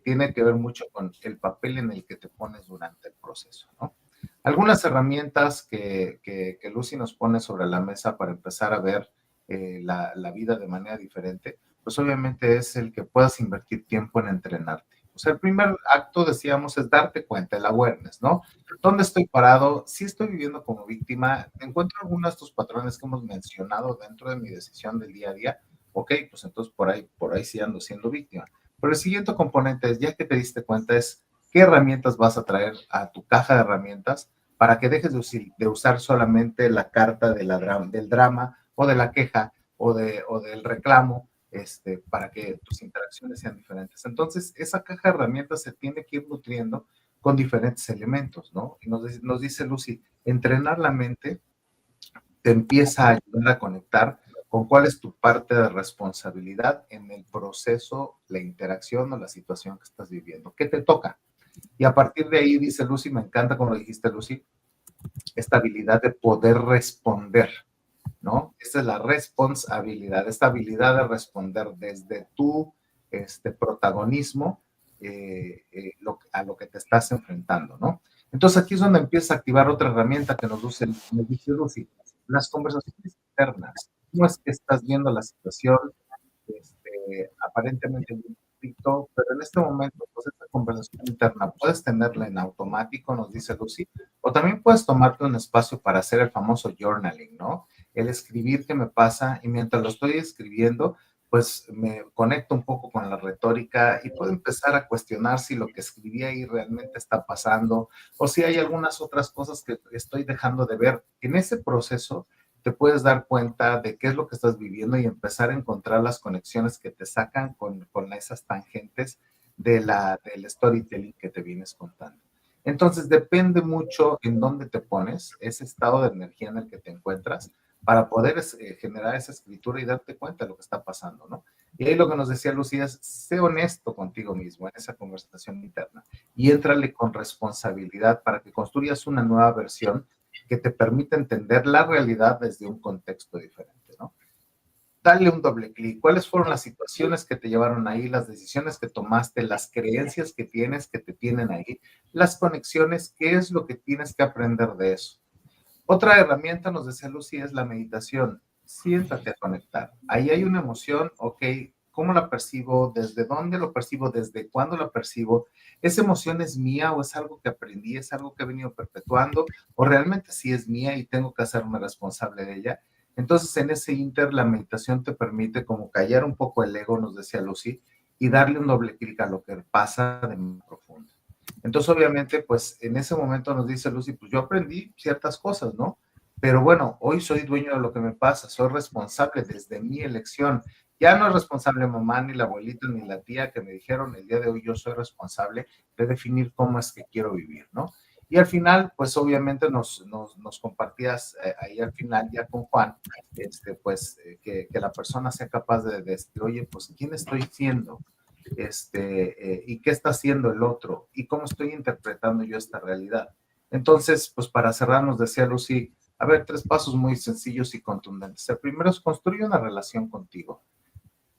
tiene que ver mucho con el papel en el que te pones durante el proceso, ¿no? Algunas herramientas que Lucy nos pone sobre la mesa para empezar a ver la vida de manera diferente, pues obviamente es el que puedas invertir tiempo en entrenarte. O sea, el primer acto, decíamos, es darte cuenta, el awareness, ¿no? ¿Dónde estoy parado? Si estoy viviendo como víctima, encuentro algunos de estos patrones que hemos mencionado dentro de mi decisión del día a día. Ok, pues entonces por ahí sí ando siendo víctima. Pero el siguiente componente es, ya que te diste cuenta, es qué herramientas vas a traer a tu caja de herramientas para que dejes de usar solamente la carta del drama o de la queja o del reclamo, para que tus interacciones sean diferentes. Entonces, esa caja de herramientas se tiene que ir nutriendo con diferentes elementos, ¿no? Y nos dice Lucy, entrenar la mente te empieza a ayudar a conectar con cuál es tu parte de responsabilidad en el proceso, la interacción o la situación que estás viviendo. ¿Qué te toca? Y a partir de ahí, dice Lucy, me encanta como lo dijiste, Lucy, esta habilidad de poder responder, ¿no? Esta es la responsabilidad, esta habilidad de responder desde tu protagonismo a lo que te estás enfrentando, ¿no? Entonces aquí es donde empieza a activar otra herramienta que nos dice Lucy, las conversaciones internas. ¿Cómo es que estás viendo la situación? Aparentemente un conflicto, pero en este momento, pues esta conversación interna puedes tenerla en automático, nos dice Lucy, o también puedes tomarte un espacio para hacer el famoso journaling, ¿no? El escribir qué me pasa y mientras lo estoy escribiendo, pues me conecto un poco con la retórica y puedo empezar a cuestionar si lo que escribí ahí realmente está pasando o si hay algunas otras cosas que estoy dejando de ver. En ese proceso te puedes dar cuenta de qué es lo que estás viviendo y empezar a encontrar las conexiones que te sacan con esas tangentes del storytelling que te vienes contando. Entonces, depende mucho en dónde te pones, ese estado de energía en el que te encuentras, para poder generar esa escritura y darte cuenta de lo que está pasando, ¿no? Y ahí lo que nos decía Lucía es, sé honesto contigo mismo en esa conversación interna y éntrale con responsabilidad para que construyas una nueva versión que te permite entender la realidad desde un contexto diferente, ¿no? Dale un doble clic. ¿Cuáles fueron las situaciones que te llevaron ahí, las decisiones que tomaste, las creencias que tienes que te tienen ahí, las conexiones? ¿Qué es lo que tienes que aprender de eso? Otra herramienta, nos decía Lucy, es la meditación. Siéntate a conectar. Ahí hay una emoción, ok, ¿cómo la percibo? ¿Desde dónde lo percibo? ¿Desde cuándo la percibo? ¿Esa emoción es mía o es algo que aprendí? ¿Es algo que he venido perpetuando? ¿O realmente sí es mía y tengo que hacerme responsable de ella? Entonces, en ese inter, la meditación te permite como callar un poco el ego, nos decía Lucy, y darle un doble clic a lo que pasa de más profundo. Entonces, obviamente, pues en ese momento nos dice Lucy, pues yo aprendí ciertas cosas, ¿no? Pero bueno, hoy soy dueño de lo que me pasa, soy responsable desde mi elección. Ya no es responsable mamá, ni la abuelita, ni la tía que me dijeron, el día de hoy yo soy responsable de definir cómo es que quiero vivir, ¿no? Y al final, pues obviamente nos compartías ahí al final ya con Juan, pues que la persona sea capaz de decir, oye, pues ¿quién estoy siendo? Y qué está haciendo el otro y cómo estoy interpretando yo esta realidad. Entonces, pues para cerrar nos decía Lucy, a ver, 3 pasos muy sencillos y contundentes. El primero es construir una relación contigo.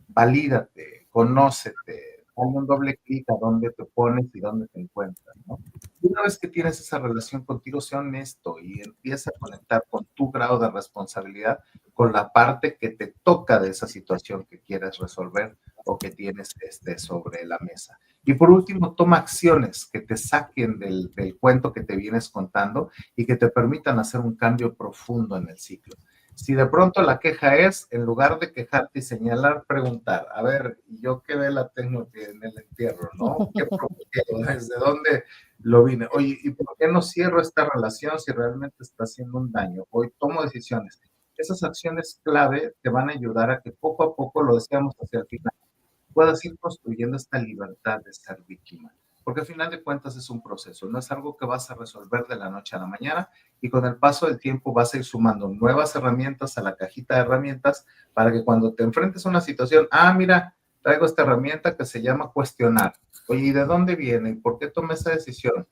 Valídate, conócete, dale un doble clic a dónde te pones y dónde te encuentras, ¿no? Y una vez que tienes esa relación contigo, sé honesto y empieza a conectar con tu grado de responsabilidad con la parte que te toca de esa situación que quieres resolver o que tienes sobre la mesa. Y por último, toma acciones que te saquen del cuento que te vienes contando y que te permitan hacer un cambio profundo en el ciclo. Si de pronto la queja es, en lugar de quejarte y señalar, preguntar, a ver, ¿yo qué vela tengo en el entierro, no? ¿Qué provoqué? ¿Desde dónde lo vine? Oye, ¿y por qué no cierro esta relación si realmente está haciendo un daño? Hoy tomo decisiones. Esas acciones clave te van a ayudar a que poco a poco, lo decíamos hacia el final, puedas ir construyendo esta libertad de ser víctima. Porque al final de cuentas es un proceso, no es algo que vas a resolver de la noche a la mañana y con el paso del tiempo vas a ir sumando nuevas herramientas a la cajita de herramientas para que cuando te enfrentes a una situación, mira, traigo esta herramienta que se llama cuestionar. Oye, ¿y de dónde viene? ¿Y por qué tomé esa decisión?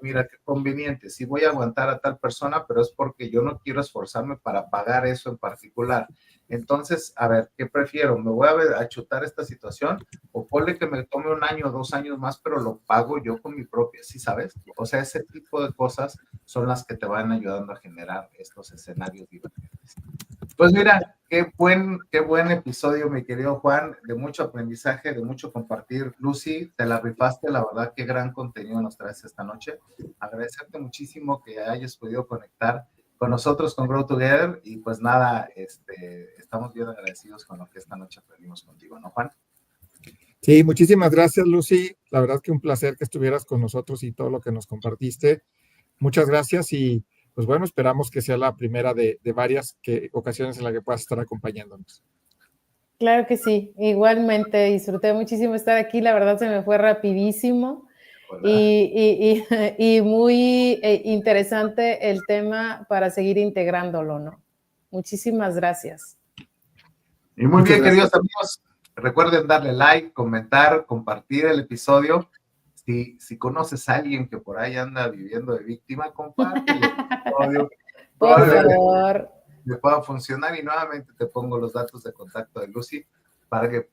Mira, qué conveniente. Sí voy a aguantar a tal persona, pero es porque yo no quiero esforzarme para pagar eso en particular. Entonces, a ver, ¿qué prefiero? ¿Me voy a chutar esta situación? O ponle que me tome 1 año o 2 años más, pero lo pago yo con mi propia, ¿sí sabes? O sea, ese tipo de cosas son las que te van ayudando a generar estos escenarios divergentes. Pues mira, qué buen episodio, mi querido Juan, de mucho aprendizaje, de mucho compartir. Lucy, te la rifaste, la verdad, qué gran contenido nos traes esta noche. Agradecerte muchísimo que hayas podido conectar con nosotros, con Grow Together, y pues nada, estamos bien agradecidos con lo que esta noche aprendimos contigo, ¿no, Juan? Sí, muchísimas gracias, Lucy. La verdad que un placer que estuvieras con nosotros y todo lo que nos compartiste. Muchas gracias y pues bueno, esperamos que sea la primera de varias ocasiones en las que puedas estar acompañándonos. Claro que sí, igualmente disfruté muchísimo estar aquí, la verdad se me fue rapidísimo y muy interesante el tema para seguir integrándolo, ¿no? Muchísimas gracias. Y muy bien, queridos amigos, recuerden darle like, comentar, compartir el episodio. Si conoces a alguien que por ahí anda viviendo de víctima, compártelo. Por favor. Me pueda funcionar y nuevamente te pongo los datos de contacto de Lucy para que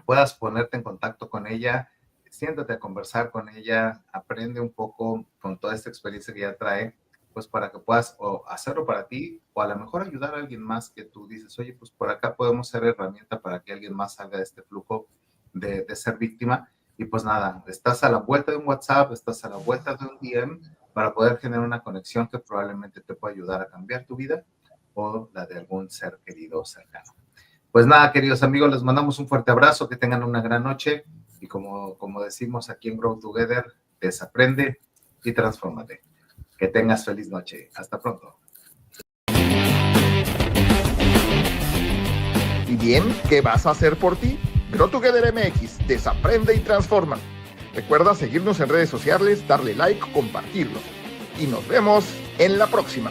puedas ponerte en contacto con ella, siéntate a conversar con ella, aprende un poco con toda esta experiencia que ella trae, pues para que puedas o hacerlo para ti o a lo mejor ayudar a alguien más que tú dices, oye, pues por acá podemos ser herramienta para que alguien más salga de este flujo de ser víctima. Y pues nada, estás a la vuelta de un WhatsApp, estás a la vuelta de un DM para poder generar una conexión que probablemente te pueda ayudar a cambiar tu vida o la de algún ser querido o cercano. Pues nada, queridos amigos, les mandamos un fuerte abrazo, que tengan una gran noche y como decimos aquí en Grow Together, desaprende y transfórmate. Que tengas feliz noche. Hasta pronto. ¿Y bien, qué vas a hacer por ti? Grow Together MX, desaprende y transforma. Recuerda seguirnos en redes sociales, darle like, compartirlo. Y nos vemos en la próxima.